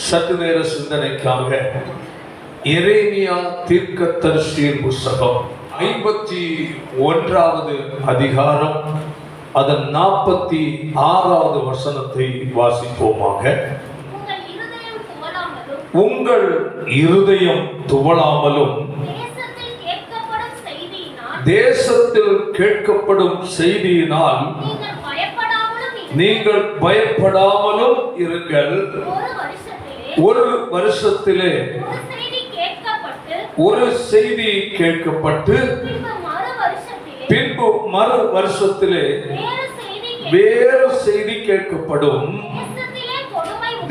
சற்று நேர சிந்தனைக்காக எரேமியா தீர்க்கதரிசியின் புஸ்தகம் 51வது அதிகாரம் அதன் 46வது வசனத்தை வாசிப்போமாக. உங்கள் இருதயம் துவளாமலும் தேசத்தில் கேட்கப்படும் செய்தியினால் நீங்கள் பயப்படாமலும் இருங்கள். ஒரு வருஷத்திலே ஒரு செய்தி கேட்கப்பட்டு பின்பு மறு வருஷத்திலே வேறு செய்தி கேட்கப்படும்.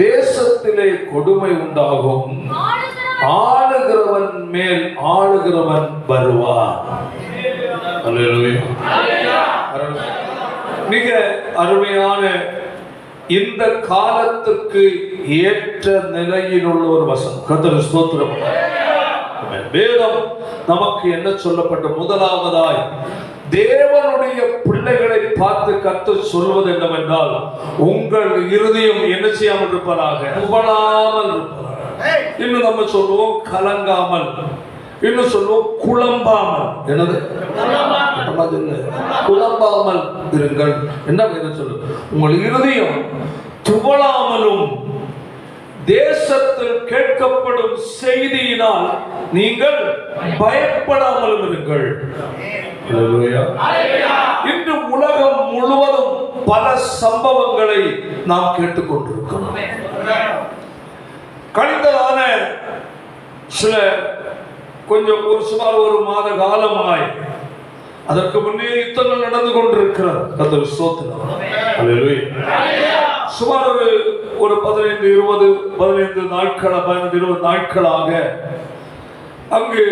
தேசத்திலே கொடுமை உண்டாகும். ஆளுகிறவன் மேல் ஆளுகிறவன் வருவார். மிக அருமையான இந்த காலத்துக்கு ஏற்ற நிலையில் உள்ள ஒரு வசனம். கர்த்தருக்கு ஸ்தோத்திரம். வேதம் நமக்கு என்ன சொல்லப்பட்ட? முதலாவதாய் தேவனுடைய பிள்ளைகளை பார்த்து கர்த்தர் சொல்வது என்னவென்றால், உங்கள் இருதயம் என்ன செய்யாமல் இருப்பதாக, துவளாமல் இருப்பதாக. இன்னும் நம்ம சொல்லுவோம் கலங்காமல், இன்னும் சொல்லுவோம் குழம்பாமல். என்னது? குழம்பாமல் இருங்கள். என்ன சொல்லு? உங்கள் இருதயம் துவளாமலும் தேசத்தில் கேட்கப்படும் செய்தியினால் நீங்கள் பயப்படாமலும் இருங்கள். இன்று உலகம் முழுவதும் பல சம்பவங்களை நாம் கேட்டுக்கொண்டிருக்கிறோம். கழிந்ததான சில கொஞ்சம் சுமார் ஒரு மாத காலமாய், அதற்கு முன்னே யுத்தங்கள் நடந்து கொண்டிருக்கிறது. கர்த்தருக்கு ஸ்தோத்திரம். சுமார் ஒரு 15-20 நாட்களாக அங்கு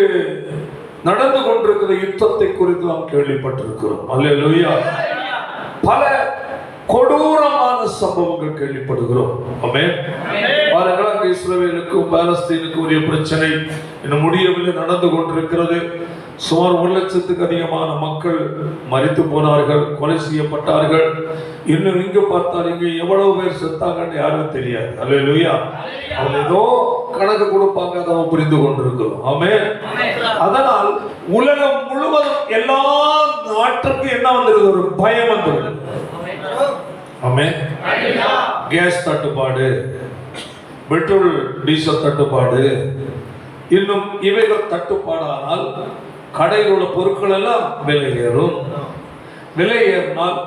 நடந்து கொண்டிருக்கிற யுத்தத்தை குறித்து நாம் கேள்விப்பட்டிருக்கிறோம். அல்லேலூயா. பல கொடூரமான சம்பவங்கள் கேள்விப்படுகிறோம். ஆமென். பாருங்கள், அங்கு இஸ்ரவேலுக்கும் பாலஸ்தீனுக்கும் உரிய பிரச்சனை இன்னும் முடியவில்லை, நடந்து கொண்டிருக்கிறது. சுமார் 1 லட்சத்துக்கு அதிகமான மக்கள் மரித்து போனார்கள், கொலை செய்யப்பட்டார்கள். இன்னும் இங்கு பார்த்தால் இங்கு எவ்வளவு பேர் செத்தாங்கன்னு யாரும் தெரியாது. அல்லேலூயா. அவங்க ஏதோ கணக்கு கொடுப்பாங்க, அதை புரிந்து கொண்டிருக்கிறோம். ஆமென். அதனால் உலகம் முழுவதும் எல்லா நாட்டுக்கும் என்ன வந்திருது? ஒரு பயம் வந்துள்ளது. ஆமென். கேஸ் தட்டுப்பாடு, பெட்ரோல் டீசல் தட்டுப்பாடு, இன்னும் இவைகள் தட்டுப்பாடானால் கடையில் உள்ள பொருட்கள் எல்லாம் விலை ஏறும். விலை ஏறினால்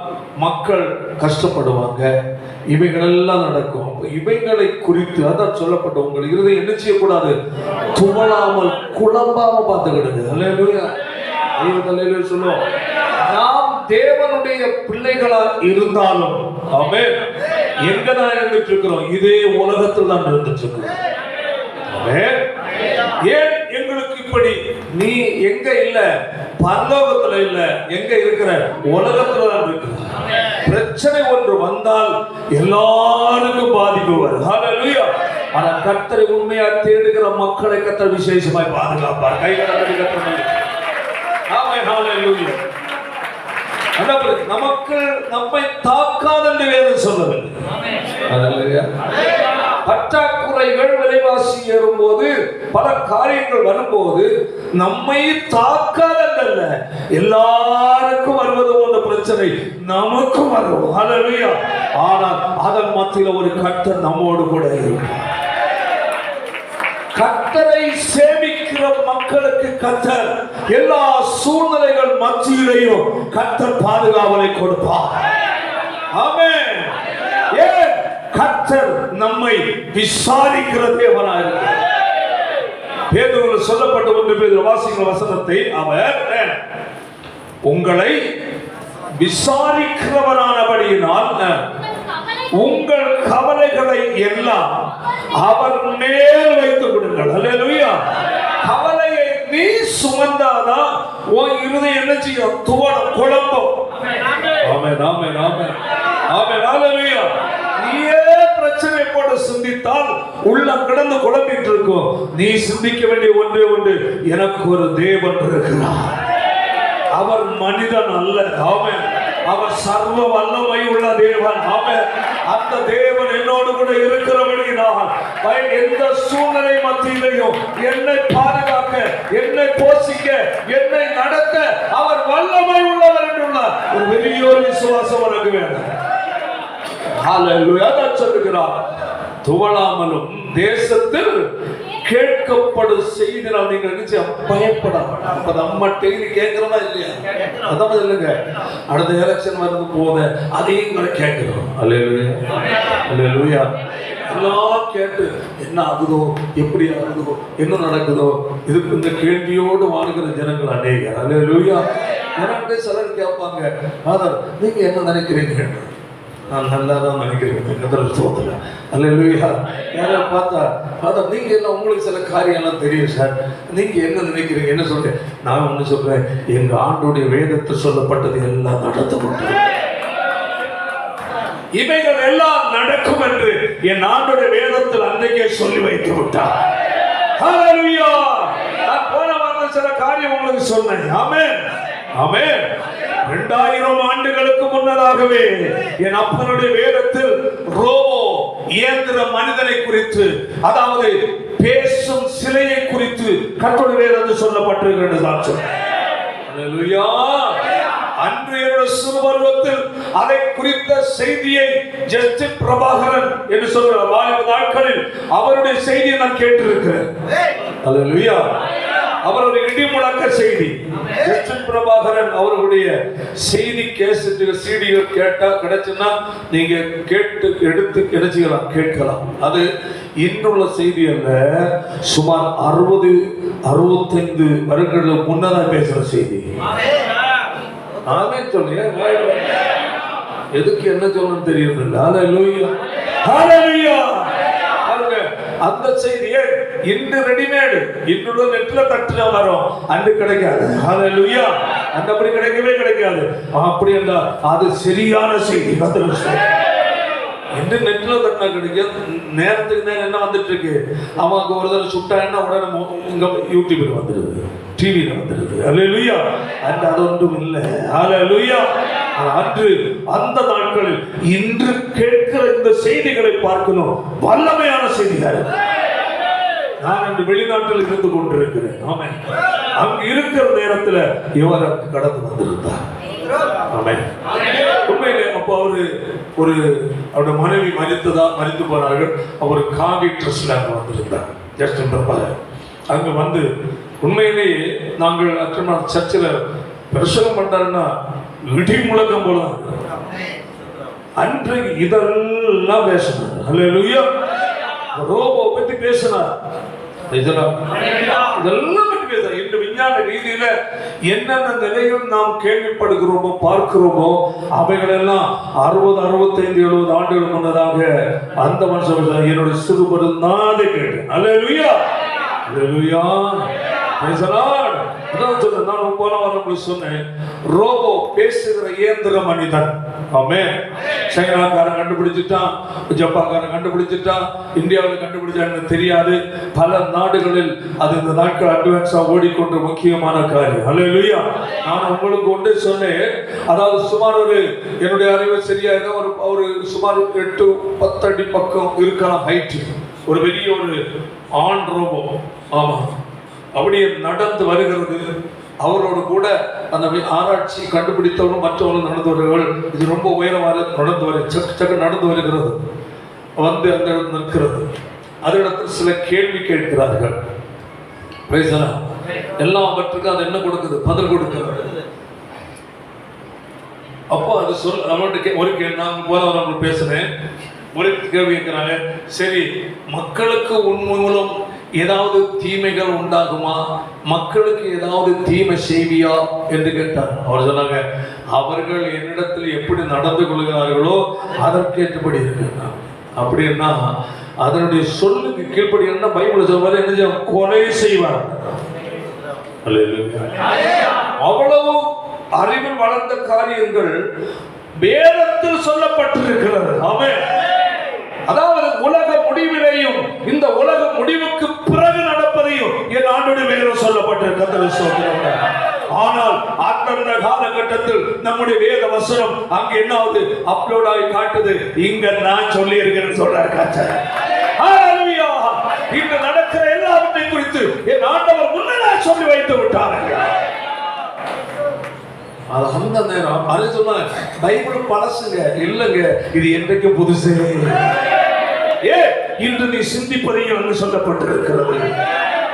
மக்கள் கஷ்டப்படுவாங்க. இவைகள் எல்லாம் நடக்கும். இவைகளை குறித்து அதான் சொல்லப்பட்ட, உங்கள் இருதயம் என்ன செய்யக்கூடாது? துவளாமல் குழம்பாம பார்த்துக்கிடுங்க. அல்லேலூயா. அல்லேலூயா சொல்லுவோம். நாம் தேவனுடைய பிள்ளைகளா இருந்தாலும் ஆமென், எங்க தான் இருந்துட்டு இருக்கிறோம்? இதே உலகத்தில் தான் இருந்துட்டு இருக்கிறோம். ஆமென். ஏன் எங்களுக்கு இப்படி? நீ எங்க இல்ல? பரலோகத்துல இல்ல. எங்க இருக்கிற? உலகத்துல தான் இருக்கிற. பிரச்சனை ஒன்று வந்தால் எல்லாருக்கும் பாதிப்பு வரும். ஹல்லேலூயா. ஆனா கர்த்தரை உண்மையா தேடுகிற மக்களை கர்த்தர் விசேஷமாய் பாதுகாப்பார். கைகளை கர்த்தர். ஆமென். ஹல்லேலூயா. நமக்கு நம்மை தாக்காது என்று வேதம் சொல்லவில்லை. ஹல்லேலூயா. பற்றாக்குறைகள், விலைவாசி ஏறும்போது, பல காரியங்கள் வரும்போது நம்மை தாக்காதல்ல, எல்லாருக்கும் வருவது போன்ற பிரச்சனை நமக்கும் வரும். ஹல்லேலூயா. ஆனால் அதன் மத்தியில் ஒரு கர்த்தர் நம்மோடு கூட இருக்கிறார். கர்த்தரை சேமிக்கிற மக்களுக்கு கர்த்தர் எல்லா சூழ்நிலைகள் மத்தியிலேயும் கர்த்தர் பாதுகாவலை கொடுப்பார். ஆமென். ஏன்? கர்த்தர் நம்மை விசாரிக்கிற தேவனாக இருக்கிறார். பேதுருவில் சொல்லப்பட்ட 1 பேதுரு வாசிக்கிற வசனத்தை, அவர் உங்களை விசாரிக்கிறவரானபடியினால் உங்கள் கவலைகளை எல்லாம் அவர் மேல் வைத்து விடுங்கள். அல்லேலூயா. கவலையை நீ சுமந்தாதான் உன் இருதயம் என்ன செய்யும்? துவளும், குழம்பும். ஆமென். ஆமென். ஆமென். ஆமென். அல்லேலூயா. நீயே பிரச்சனை போட்டு சிந்தித்தால் உள்ளம் கிடந்து குழம்பிட்டு இருக்கும். நீ சிந்திக்க வேண்டிய ஒன்றே ஒன்று, எனக்கு ஒரு தேவன் இருக்கிறார். அவர் மனிதன் அல்ல. ஆமென். அவர் சர்வ வல்லமை உள்ள தேவன். ஆமென். அந்த தேவன் என்னோடு கூட இருக்கிறபடியினால் எந்த சூழ்நிலை மத்தியிலையும் என்னை பாதுகாக்க, என்னை போஷிக்க, என்னை நடத்த அவர் வல்லமை உள்ளவர் என்றுள்ள ஒரு பெரிய ஒரு விசுவாசம் எனக்கு வேண்டும். ஹல்லேலூயா. சொல்லுகிறார், துவளாமலும் தேசத்தில் கேட்கப்படும் செய்தினால் நீங்க நினைச்சு பயப்படாம. அப்ப நம்ம டெய்லி கேட்கிறோமா இல்லையா? அதான் இல்லைங்க, அடுத்த எலெக்ஷன் வருது போத அதையும் கேட்கிறோம். அல்லேலூயா, அல்லேலூயா. எல்லாம் கேட்டு என்ன ஆகுதோ, எப்படி ஆகுதோ, என்ன நடக்குதோ, இதுக்கு இந்த கேள்வியோடு வாழ்கிற ஜனங்கள் அநேகர். அல்லேலூயா. எனக்கு சிலர் கேட்பாங்க, ஃபாதர் நீங்க என்ன நினைக்கிறீங்க? நான் நல்லா தான் நினைக்கிறேன். கதறல் சோதனை. அல்லேலூயா. யாரை பார்த்தா, ஃபாதர் நீங்க என்ன, உங்களுக்கு சில காரியம்லாம் தெரியும் சார், நீங்க என்ன நினைக்கிறீங்க, என்ன சொல்றேன்? நான் ஒண்ணு சொல்றேன், எங்க ஆண்டோடைய வேதத்தில் சொல்லப்பட்டது எல்லாம் நடந்து கொண்டு இவைகள் எல்லாம் நடக்கும் என்று என் ஆண்டோடைய வேதத்தில் அன்றைக்கே சொல்லி வைத்து விட்டார். ஹல்லேலூயா. நான் போன வாரம் சில காரியம் உங்களுக்கு சொன்னேன். ஆமென், ஆமென். 2000 ஆண்டுகளுக்கு முன்னதாகவே என் அப்பனுடைய வேதத்தில் ரோபோ இயந்திர மனிதனை குறித்து, அதாவது பேசும் சிலையை குறித்து கர்த்தருடைய வேதத்தில் சொல்லப்பட்டிருக்கிறது. அல்லேலூயா. அன்று என்னுடைய சிறுபருவத்தில் அதை குறித்த செய்தியை ஜஸ்டின் பிரபாகரன் என்று சொல்கிற வாலிப நாட்களில் அவருடைய செய்தியை நான் கேட்டிருக்கிறேன். அல்லேலூயா. அவருடைய இடி முழக்க செய்தி, ஜஸ்டின் பிரபாகரன் அவர்களுடைய செய்தி கேசட்டுகள் சீடிகள் கேட்டா கிடைச்சுன்னா நீங்க கேட்டு எடுத்து கிடைச்சிக்கலாம், கேட்கலாம். அது இன்னுள்ள செய்தி அல்ல, சுமார் 60-65 வருடங்களுக்கு முன்னதாக பேசுற செய்தி. ஆமென் சொல்லுங்க. எதுக்கு என்ன சொல்லணும்னு தெரியறதில்லை. ஹல்லேலூயா, ஹல்லேலூயா. அந்த செய்தியை இன்று ரெடிமேடு, இன்றுள்ள நெட்ல தட்டுல வரும், அன்று கிடைக்காது. ஹல்லேலூயா. அந்தபடி கிடைக்கவே கிடைக்காது. அப்படி என்றால் அது சரியான செய்தி. இன்று நெட்ல தட்டினா கிடைக்கும். நேரத்துக்கு நேரம் என்ன வந்துட்டு இருக்கு, அவங்க ஒரு தடவை சுட்டாங்கன்னா உடனே உங்க யூடியூப்ல வந்துடுது, டிவியில வந்துடுது. அல்லேலூயா. அன்று அது ஒன்றும் இல்லை. ஹல்லேலூயா. அன்று அந்த நாட்களில் இன்று கேட்கிற இந்த செய்திகளை பார்க்கணும், வல்லமையான செய்திகள். நான் அன்று வெளிநாட்டில் இருந்து கொண்டிருக்கிறேன். ஆமென். அங்கு இருக்கிற நேரத்தில் இவர் கடந்து வந்திருந்தார். ஆமென். உண்மையிலே அப்போ அவரு அவருடைய மனைவி மரித்து போனார்கள். அவர் காவி ட்ரெஸ்ல அங்க வந்திருந்தார். ஜஸ்டின் பிரபாகர் அங்க வந்து உண்மையிலேயே நாங்கள் அச்சமா சர்ச்சில் பிரசங்கம் பண்றாருன்னா இடி முழக்கம் போல அன்றைக்கு இதெல்லாம் பேசினார். அல்லேலூயா. ரோபோ பற்றி பேசினார். இதெல்லாம் பற்றி பேசுறார். இன்று விஞ்ஞான ரீதியில என்னென்ன நிலையில் நாம் கேள்விப்படுகிறோமோ பார்க்கிறோமோ அவைகளெல்லாம் 60-65-70 ஆண்டுகள் முன்னதாக அந்த மனுஷன் என்னுடைய சிறுபருந்தாதை கேட்டேன். அல்லேலூயா, அல்லேலூயா. நான் போன வாரம் சொன்னேன், ரோபோ பேசுகிற இயந்திர மனிதன். ஆமென். சைனாக்காரன் கண்டுபிடிச்சிட்டான், ஜப்பான்காரன் கண்டுபிடிச்சிட்டான், இந்தியாவில் கண்டுபிடிச்சான்னு தெரியாது. பல நாடுகளில் அது இந்த நாட்கள் அட்வான்ஸா ஓடிக்கொண்ட முக்கியமான காரியம். அல்லேலூயா. நான் உங்களுக்கு ஒன்றே சொன்னேன், அதாவது சுமார் என்னுடைய அறிவு சரியா ஒரு சுமார் 8-10 அடி பக்கம் இருக்கலாம் ஹைட். ஒரு பெரிய ஒரு ஆண் ரோபோ. ஆமா, அப்படியே நடந்து வருகிறது. அவரோடு கூட அந்த ஆராய்ச்சி கண்டுபிடித்தவர்கள் மற்றவர்கள் நடந்து வருகிறார்கள். இது ரொம்ப உயரமாக நடந்து வருகிறது. வந்து அந்த நிற்கிறது. அதனிடத்தில் சில கேள்வி கேட்கிறார்கள். எல்லாவற்றுக்கும் அது என்ன கொடுக்குது, பதில் கொடுக்கிறது. அப்போ அது நம்மகிட்ட ஒரு கேள்வி நான் போல பேசுனேன். ஒரு கேள்வி கேட்கிறாங்க, சரி மக்களுக்கு உன் மூலம் ஏதாவது தீமைகள் உண்டாகுமா, மக்களுக்கு ஏதாவது தீமை செய்வியா என்று கேட்டார். அவர் சொன்னாங்க, அவர்கள் என்னிடத்தில் எப்படி நடந்து கொள்கிறார்களோ அதற்கேற்றபடி இருக்கிறார். அப்படின்னா அதனுடைய சொல்லுக்கு கீழ்ப்படி என்ன பைபிள் சொல்வாரு, என்ன கொலை செய்வார். அவ்வளவு அறிவில் வளர்ந்த காரியங்கள் வேதத்தில் சொல்லப்பட்டிருக்கிறது. ஆமென். அதாவது உலக முடிவிலையும் இந்த உலக முடிவுக்கு பிறகு நடப்பதையும் என் ஆண்டோடு வேதம் சொல்லப்பட்டிருக்கிறது. ஆனால் அந்தந்த காலகட்டத்தில் இடத்தில் நம்முடைய வேத வசனம் அங்க என்ன ஆகுது, அப்லோட் ஆகி காட்டுது. இங்க நான் சொல்லி இருக்கிறேன்னு சொல்றாரு காச்சா. ஹalleluya. இங்க நடக்கிற எல்லாவற்றையும் குறித்து என் ஆண்டவர் முன்னதாக சொல்லி வைத்து விட்டாருங்க. அது அந்த நேரம் அது சொன்ன பைபிள் பழசுங்க இல்லங்க, இது என்றைக்கு புதுசு. இன்று நீ சிந்திப்பதையும் அங்கு சொல்லப்பட்டிருக்கிறது,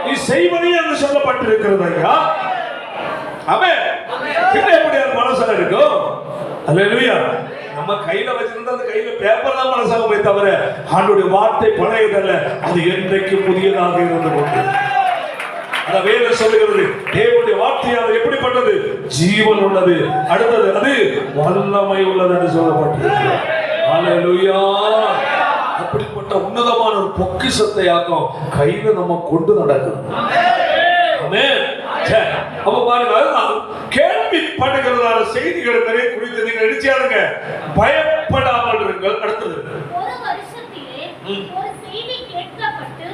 நீ செய்வதையும் அங்கு சொல்லப்பட்டிருக்கிறது ஐயா. ஆமென். எப்படி மனசாக இருக்கும்? அல்லேலூயா. நம்ம கையில வச்சிருந்தா அந்த கையில பேப்பர் தான் மனசாக போய் தவிர ஆண்டவருடைய வார்த்தை பழையதல்ல, அது என்றைக்கு புதியதாக இருந்து கொண்டு. அந்த வேதம் சொல்லுகிறது தேவனுடைய வார்த்தையானது எப்படிப்பட்டது, ஜீவன் உள்ளது, அடுத்தது அது வல்லமை உள்ளது என்று சொல்லப்பட்டிருக்கிறது. அல்லேலூயா. அப்படிப்பட்ட உன்னதமான ஒரு பொக்கிஷத்தை ஆக்கும் கையில நம்ம கொண்டு நடக்கணும். ஆமென். அப்ப பாருங்க, அதுதான் கேள்விப்படுகிறதான செய்திகள் நிறைய குறித்து நீங்க நினைச்சாருங்க, பயப்படாமல் இருங்கள். அடுத்தது ஒரு வருஷத்திலே ஒரு செய்தி கேட்கப்பட்டு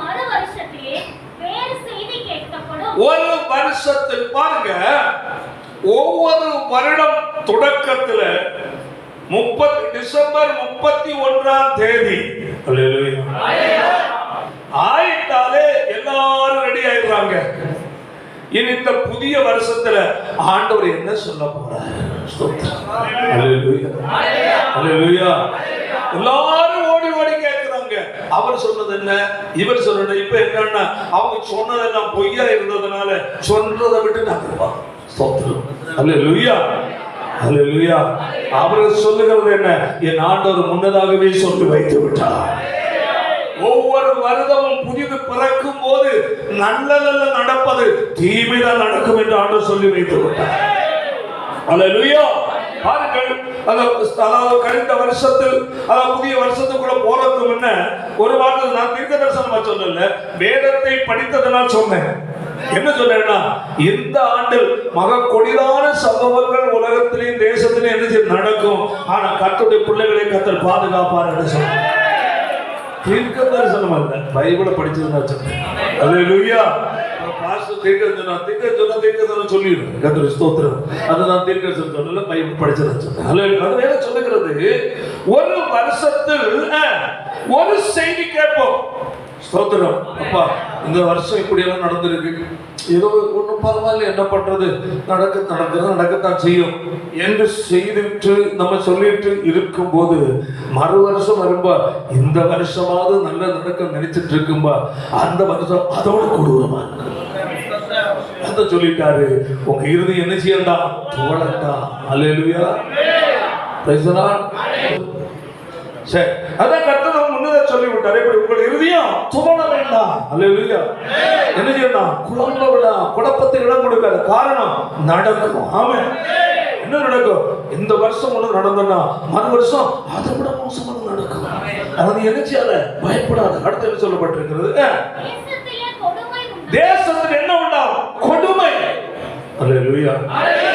மறு வருஷத்திலே வேறு செய்தி கேட்கப்படும். ஒரு வருஷத்தில் பாருங்க, ஒவ்வொரு வருடம் தொடக்கத்துல டிசம்பர் 31ஆம் தேதி ஆயிட்டாலே எல்லாரும் ரெடி ஆயிடுறாங்க. இனி இந்த புதிய வருஷத்துல ஆண்டவர் என்ன சொல்ல போறாரு? எல்லாரும் ஓடி ஓடி கேட்கிறாங்க, அவர் சொன்னது என்ன, இவர் சொன்னது. இப்ப என்னன்னா அவங்க சொன்னதெல்லாம் பொய்யா இருந்ததுனால சொல்றதை விட்டு நாங்க அல்லேலூயா. அவர் சொல்லுகிறது என்ன, என் ஆண்டவர் முன்னதாகவே சொல்லி வைத்து விட்டார். ஒவ்வொரு வருடமும் புதிது பிறக்கும் போது நல்லதல்ல நடப்பது, தீமைதான் நடக்கும் என்று ஆண்டவர் சொல்லி வைத்து விட்டார். அல்லேலூயா. பாருங்கள், அதாவது கழிந்த வருஷத்தில் அதாவது புதிய வருஷத்துக்குள்ள போறதுக்கு முன்ன ஒரு வார்த்தை நான் தீர்க்க தரிசனமா சொல்லல, வேதத்தை படித்ததனால் சொன்னேன். என்ன சொன்னா, இந்த ஆண்டில் மக கொடிதான சம்பவங்கள் உலகத்திலேயும் தேசத்திலேயும் என்ன நடக்கும், ஆனா கர்த்தருடைய பிள்ளைகளை கர்த்தர் பாதுகாப்பார் என்று சொன்னார். தீர்க்க தரிசனம் அல்ல, பைபிளை படிச்சதுன்னா சொன்னேன். அல்லேலூயா. பாஸ்டர் தீர்க்க சொல்லிடுறேன், கர்த்தர் ஸ்தோத்திரம். அது நான் தீர்க்க சொல்லல, பைபிள் படிச்சதுன்னு சொன்னேன். அது வேற சொல்லுகிறது, ஒரு வருஷத்தில் ஒரு செய்தி கேட்போம். ஸ்தோத்திரம். அப்பா இந்த வருஷம் இப்படி எல்லாம் நடந்திருக்கு, ஏதோ ஒன்றும் பரவாயில்ல, என்ன பண்றது, நடக்கத்தான் செய்யும் என்று செய்துட்டு நம்ம சொல்லிட்டு இருக்கும் போது மறு வருஷம் வரும்பா, இந்த வருஷமாவது நல்ல நடக்க நினைச்சிட்டு இருக்கும்பா, அந்த வருஷம் அதோட கொடூரமா அந்த சொல்லிட்டாரு. உங்க இறுதி என்ன செய்யண்டா, துவளண்டா. அல்லேலூயா. Praise the Lord. சரி, அதான் கர்த்தர் முன்னதே சொல்லி விட்டாரு, இப்படி உங்கள் இருதயம் துவள வேண்டாம். அல்லேலூயா. என்ன செய்யணும், குழம்ப வேண்டாம், குழப்பத்துக்கு இடம் கொடுக்காது. காரணம் நடக்கும். ஆமென். என்ன நடக்கும், இந்த வருஷம் ஒண்ணு நடந்தா மறு வருஷம் அதை விட மோசமாக நடக்கும். அது என்ன செய்யாத, பயப்படாது. அடுத்து என்ன சொல்லப்பட்டிருக்கிறது, தேசத்தில் என்ன உண்டாகும், கொடுமை. அல்லேலூயா.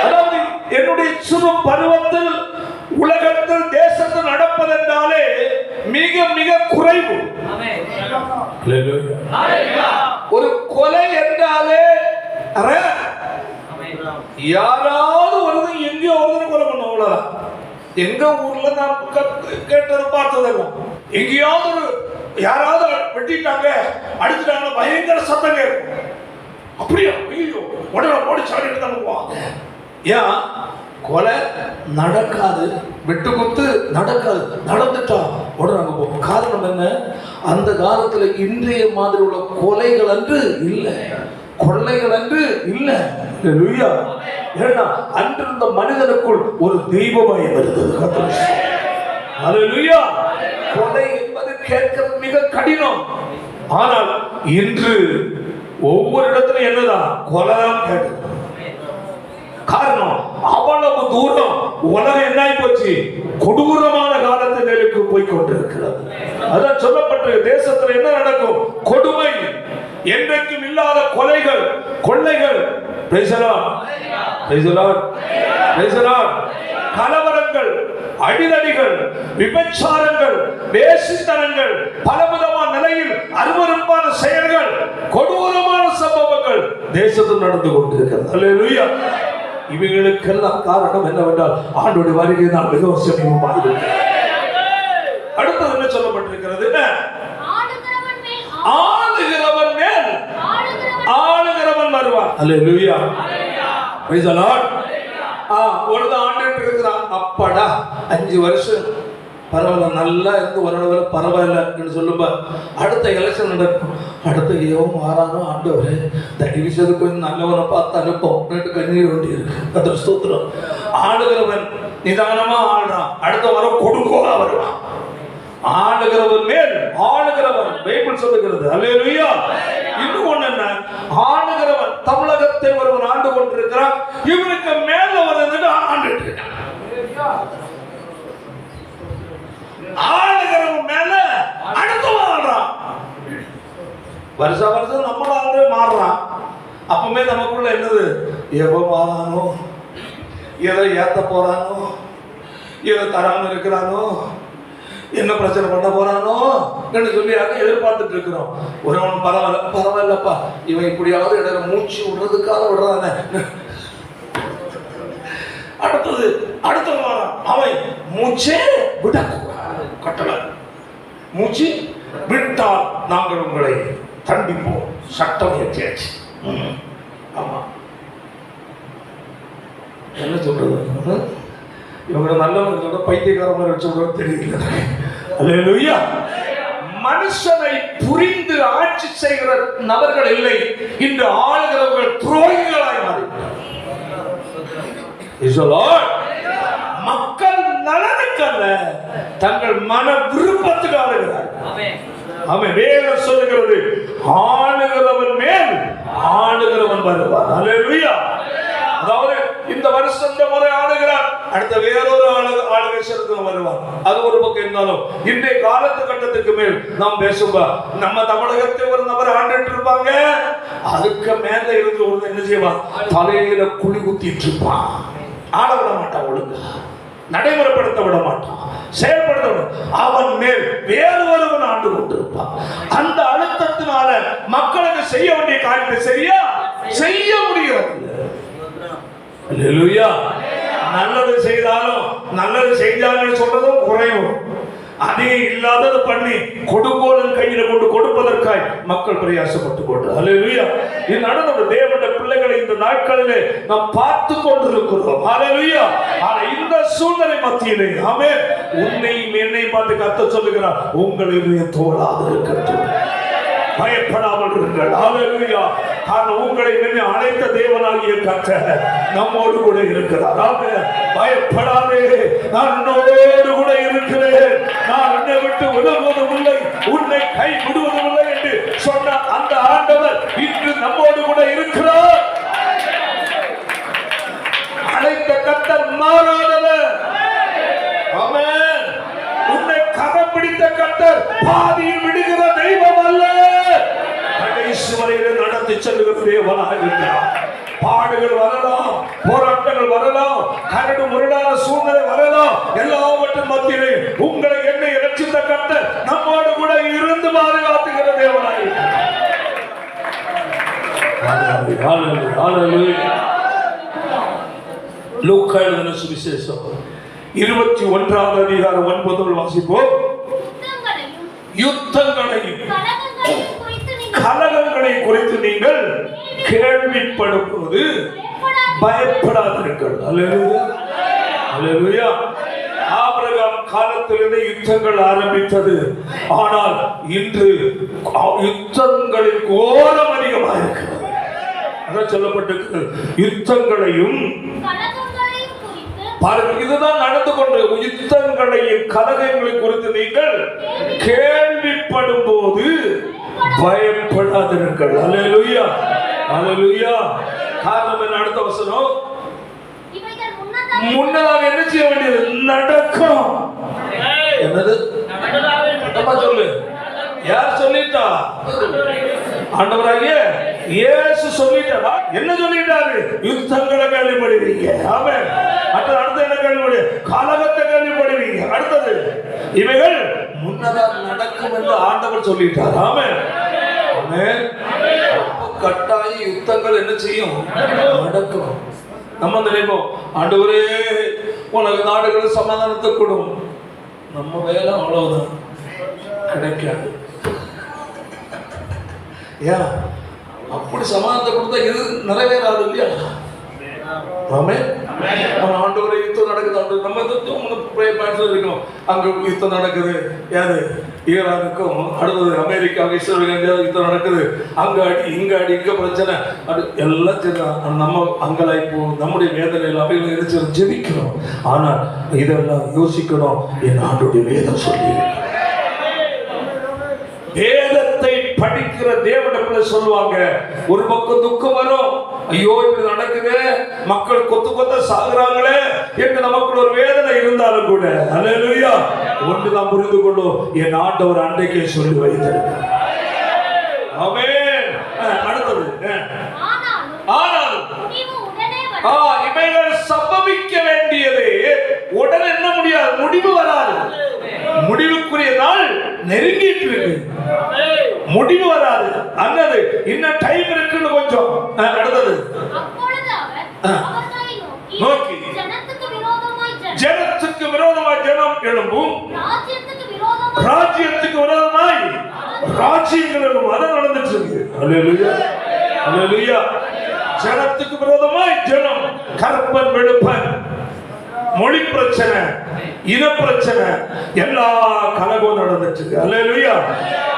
அதாவது என்னுடைய சிறு பருவத்தில் உலகத்தில் தேசத்தில் நடப்பதென்றாலே மிக மிக குறைவு. ஒரு கொலை என்றாலே யாராவது ஒருத்தன் எங்கேயோ ஒருத்தர் கொலை பண்ண, அவ்வளவுதான். எங்க ஊர்ல நான் கேட்டது பார்த்ததெல்லாம் எங்கேயாவது யாராவது வெட்டிட்டாங்க, அடிச்சுட்டாங்க, பயங்கர சத்தம் கேட்கும். அப்படியா, ஐயோ, உடனே ஓடி சாடிட்டு தான் போவாங்க. ஏன் கொலை நடக்காது, வெட்டு குத்து நடக்காது, நடந்துட்டா உடனே அங்க போகும். காரணம் என்ன, அந்த காலத்துல இன்றைய மாதிரி உள்ள கொலைகள் அன்று இல்லை, கொள்ளைகள் அன்று இல்லை. ஏன்னா அன்றிருந்த மனிதனுக்குள் ஒரு தெய்வ பயம் இருந்தது. அல்லேலூயா. கொலை என்பது கேட்கிறது மிக கடினம். ஆனால் இன்று ஒவ்வொரு இடத்துல என்னதான் கொலைதான் கேட்குது. காரணம், அவ்வளவு தூரம் உலகம் என்ன போச்சு, கொடூரமான காலத்து நிலைக்கு போய் கொண்டிருக்கிறது. அதான் சொல்லப்பட்ட தேசத்துல என்ன நடக்கும், கொடுமை, என்றைக்கும் இல்லாத கொலைகள், கொள்ளைகள், கலவரங்கள், அடிதடிகள், விபச்சாரங்கள், வேசித்தனங்கள், பலவிதமான நிலையில் அருவருப்பான செயல்கள், கொடூரமான சம்பவங்கள் தேசத்தில் நடந்து கொண்டிருக்கிறது. அல்லேலூயா. இவைகளுக்கெல்லாம் காரணம் என்னவென்றால் ஆண்டோடைய வருகை நான் மிகவும் சமீபமாக இருக்கிறேன். அடுத்தது என்ன சொல்லப்பட்டிருக்கிறது? ஆளுகிறவன் மேல் ஆளுகிறவன் வருவான். அல்லேலூயா, பிரைஸ் தி லார்ட். ஒரு ஆண்டு இருக்கிறான், அப்பாடா 5 வருஷம் பரவாயில்ல, நல்லா இருந்து ஒரு பரவாயில்ல சொல்லுப்பா. அடுத்த எலெக்ஷன் நடக்கும், அடுத்த ஏவும் மாறானோ ஆண்டவர் தயவு செய்து கொஞ்சம் நல்லவனை பார்த்து அனுப்போம் கண்ணீர் வேண்டி இருக்கு. கர்த்தர் ஸ்தோத்திரம். ஆளுகிறவன் நிதானமா ஆடுறான், அடுத்த வாரம் கொடுங்கோலா வருவான். ஆளுகிறவன் மேல் ஆளுகிறவன் பைபிள் சொல்லுகிறது. அல்லேலூயா. இன்னும் ஒண்ணு என்ன, ஆளுகிறவன் தமிழகத்தை ஒருவன் ஆண்டு கொண்டிருக்கிறான், இவனுக்கு மேல வருதுன்னு ஆண்டுட்டு இருக்கான். ஆளுகிறவன் மேல அடுத்தவன் ஆடுறான். வருஷா வருஷம் நம்மள ஆளே மாறுறான். அப்பமே நமக்குள்ள என்னது, எவ மாறானோ, எதை ஏத்த போறானோ, எதை தராம இருக்கிறானோ, என்ன பிரச்சனை பண்ண போறானோ என்று சொல்லியாக எதிர்பார்த்துட்டு இருக்கிறோம். ஒருவன் பரவாயில்லப்பா, இவன் இப்படியாவது இடையில மூச்சு விடுறதுக்காக விடுறானே. அடுத்த வாரம் அவன் மூச்சே விடக்கூடாது கட்டளை. மூச்சு விட்டால் நாங்கள் உங்களை தண்டிப்போம், சட்டம் ஏற்றியாச்சு. ஆமா, என்ன சொல்றது, இவங்க நல்லவங்க பைத்தியக்காரமாக வச்சவங்க தெரியல. அல்லேலூயா. மனுஷனை புரிந்து ஆட்சி செய்கிற நபர்கள் இல்லை, இன்று ஆளுகிறவர்கள் துரோகிகளாய் மாறி மக்கள் நலனுக்கல்ல தங்கள் மன விருப்பத்துக்கு ஆளுகிறார். அவன் வேதம் சொல்லுகிறது, ஆளுகிறவன் மேல் ஆளுகிறவன் வருவார். அல்லேலூயா. அதாவது இந்த வருஷம் இந்த முறை ஆளுகிறார், அடுத்த வேறொரு ஆளுகை சிறந்து வருவார். அது ஒரு பக்கம் இருந்தாலும் இன்றைய காலத்து கட்டத்துக்கு மேல் நாம் பேசுவோம். நம்ம தமிழகத்தை ஒரு நபர் ஆண்டுட்டு இருப்பாங்க, அதுக்கு மேல இருந்து ஒரு என்ன செய்வான், தலையில குழி குத்திட்டு இருப்பான். ஆள விட மாட்டான், ஒழுங்கு நடைமுறைப்படுத்த விட மாட்டான், செயல்படுத்த விட. அவன் மேல் வேறு ஒருவன் ஆண்டு கொண்டிருப்பான். அந்த அழுத்தத்தினால மக்களுக்கு செய்ய வேண்டிய காரியத்தை சரியா செய்ய முடிகிறது. அல்லேலூயா. நல்லது செய்தாலும் நல்லது செய்தாலும் சொல்றதும் குறையும். அதே இல்லாதது பண்ணி கொடுங்கோலன் கையில கொண்டு கொடுப்பதற்காய் மக்கள் பிரயாசப்பட்டு கொண்டு. அல்லேலூயா. இது நடந்த தேவனுடைய பிள்ளைகளை இந்த நாட்களிலே நாம் பார்த்து கொண்டிருக்கிறோம். அல்லேலூயா. ஆனா இந்த சூழ்நிலை மத்தியிலே ஆமென், உன்னையும் என்னையும் பார்த்து கர்த்தர் சொல்லுகிறார், உங்களுடைய தோளாது இருக்கட்டும், பயப்படாமல் இருங்கள். அல்லேலூயா. காரணம் உங்களை என்னை அழைத்த தேவனாகிய கர்த்தர் நம்மோடு கூட இருக்கிறார். பயப்படாதே, நான் உன்னோடு கூட இருக்கிறேன், நான் உன்னை விட்டு விலகுவதும் இல்லை, உன்னை கை விடுவதும் இல்லை என்று சொன்ன அந்த ஆண்டவர் இன்று நம்மோடு கூட இருக்கிறார். அழைத்த கர்த்தர் மாறாதவர். ஆமென். உன்னை கரம் பிடித்த கர்த்தர் பாதியில் விடுகிற தெய்வம் அல்ல, கடைசி வரையிலே நடத்தி செல்லுகிற தேவனாக இருக்கிறார். பாடுகள் வரலாம், போராட்டங்கள் வரலாம், கரடு முரடான சூழ்நிலை வரலாம், எல்லாவற்றின் மத்தியிலே உங்களை என்னை இரட்சித்த கர்த்தர் நம்மோடு கூட இருந்து பாதுகாத்துகிற தேவனாக இருக்கிறார். லூக்கா எழுதின சுவிசேஷம் 21வது அதிகாரம் 9 வாசிப்போம். யுத்தங்களையும் கலகங்களை குறித்து நீங்கள் கேள்விப்படும் போது பயப்படாதீர்கள். அல்லேலூயா. ஆபிரகாம் காலத்திலிருந்து யுத்தங்கள் ஆரம்பித்தது, ஆனால் இன்று யுத்தங்களின் கோரம் அதிகமாக இருக்கிறது. அதான் சொல்லப்பட்டிருக்கிறது, யுத்தங்களையும் பாருங்கள், இதுதான் நடந்து கொண்டு யுத்தங்களையும் கலகங்களை குறித்து நீங்கள் கேள்விப்படும் போது பயப்படாதீர்கள். அல்லேலூயா. அல்லேலூயா. காரணம் என்ன? அடுத்த வசனம், முன்னதாக என்ன செய்ய வேண்டியது நடக்கும். என்னது சொல்லு, யார் சொல்லிட்டா? ஆண்டவராகிய இயேசு சொல்லிட்டாரா? என்ன சொல்லிட்டாரு? யுத்தங்களை கேள்விப்படுவீங்க. ஆமென். அடுத்து என்ன கேள்விப்படு? கலகத்தை கேள்விப்படுவீங்க. அடுத்தது இவைகள் முன்னதாக நடக்கும் என்று ஆண்டவர் சொல்லிட்டார். ஆமென். ஆமென். கட்டாய யுத்தங்கள் என்ன செய்யும்? நடக்கும். நம்ம நினைப்போம் ஆண்டவரே உலக நாடுகள் சமாதானத்தை கொடும். நம்ம வேலை அவ்வளவுதான், கிடைக்காது. ஏன் அப்படி சமாதானத்தை கொடுத்தா இது நிறைவேறாது இல்லையா? ஆண்டவரை யுத்தம் நடக்குது, நம்ம இருக்கோம், அங்க யுத்தம் நடக்குது. யாரு? ஈரானுக்கும் அடுத்தது அமெரிக்கா இஸ்ரேல் யுத்தம் நடக்குது. அங்க அடி இங்க அடி இங்க பிரச்சனை எல்லாம் நம்ம அங்கலாய்ப்போ நம்முடைய வேதனையில் அவைகளை இருந்து ஜெபிக்கிறோம். ஆனால் இதெல்லாம் யோசிக்கணும். என் ஆண்டுடைய வேதம் சொல்லி வேதத்தை படிக்கிற தேவனிடத்துல சொல்லுவாங்க, ஒரு பக்கம் துக்கம் வரும், ஐயோ இப்படி நடக்குது, மக்கள் கொத்து கொத்த சாகுறாங்களே என்று நமக்கு ஒரு வேதனை இருந்தாலும் கூட அல்லேலூயா ஒன்றுதான் புரிந்து கொள்ளும், என் ஆண்டவர் அன்றைக்கே சொல்லி வைத்திருக்கிறார். ஆமென். அடுத்தது ஆனாலும் இவைகள் சம்பவிக்க வேண்டியது உடனே என்ன முடியாது, முடிவு வராது. முடிவுக்குரிய நாள் நெருங்கிட்டு இருக்கு, முடிவு வராது. அன்னது இன்னும் டைம் இருக்குன்னு கொஞ்சம். அடுத்தது நோக்கி ஜனத்துக்கு விரோதமாய் ஜனம் எழும்பும், ராஜ்யத்துக்கு விரோதமாய் ராஜ்யங்கள் எழும்பும். அதான் நடந்துட்டு இருக்கு. அல்லேலூயா அல்லேலூயா. ஜனத்துக்கு விரோதமாய் ஜனம், கற்பன் வெளுப்பன், மொழி பிரச்சனை, இன பிரச்சனை, எல்லா கலகம் நடந்துச்சு. அல்லேலூயா.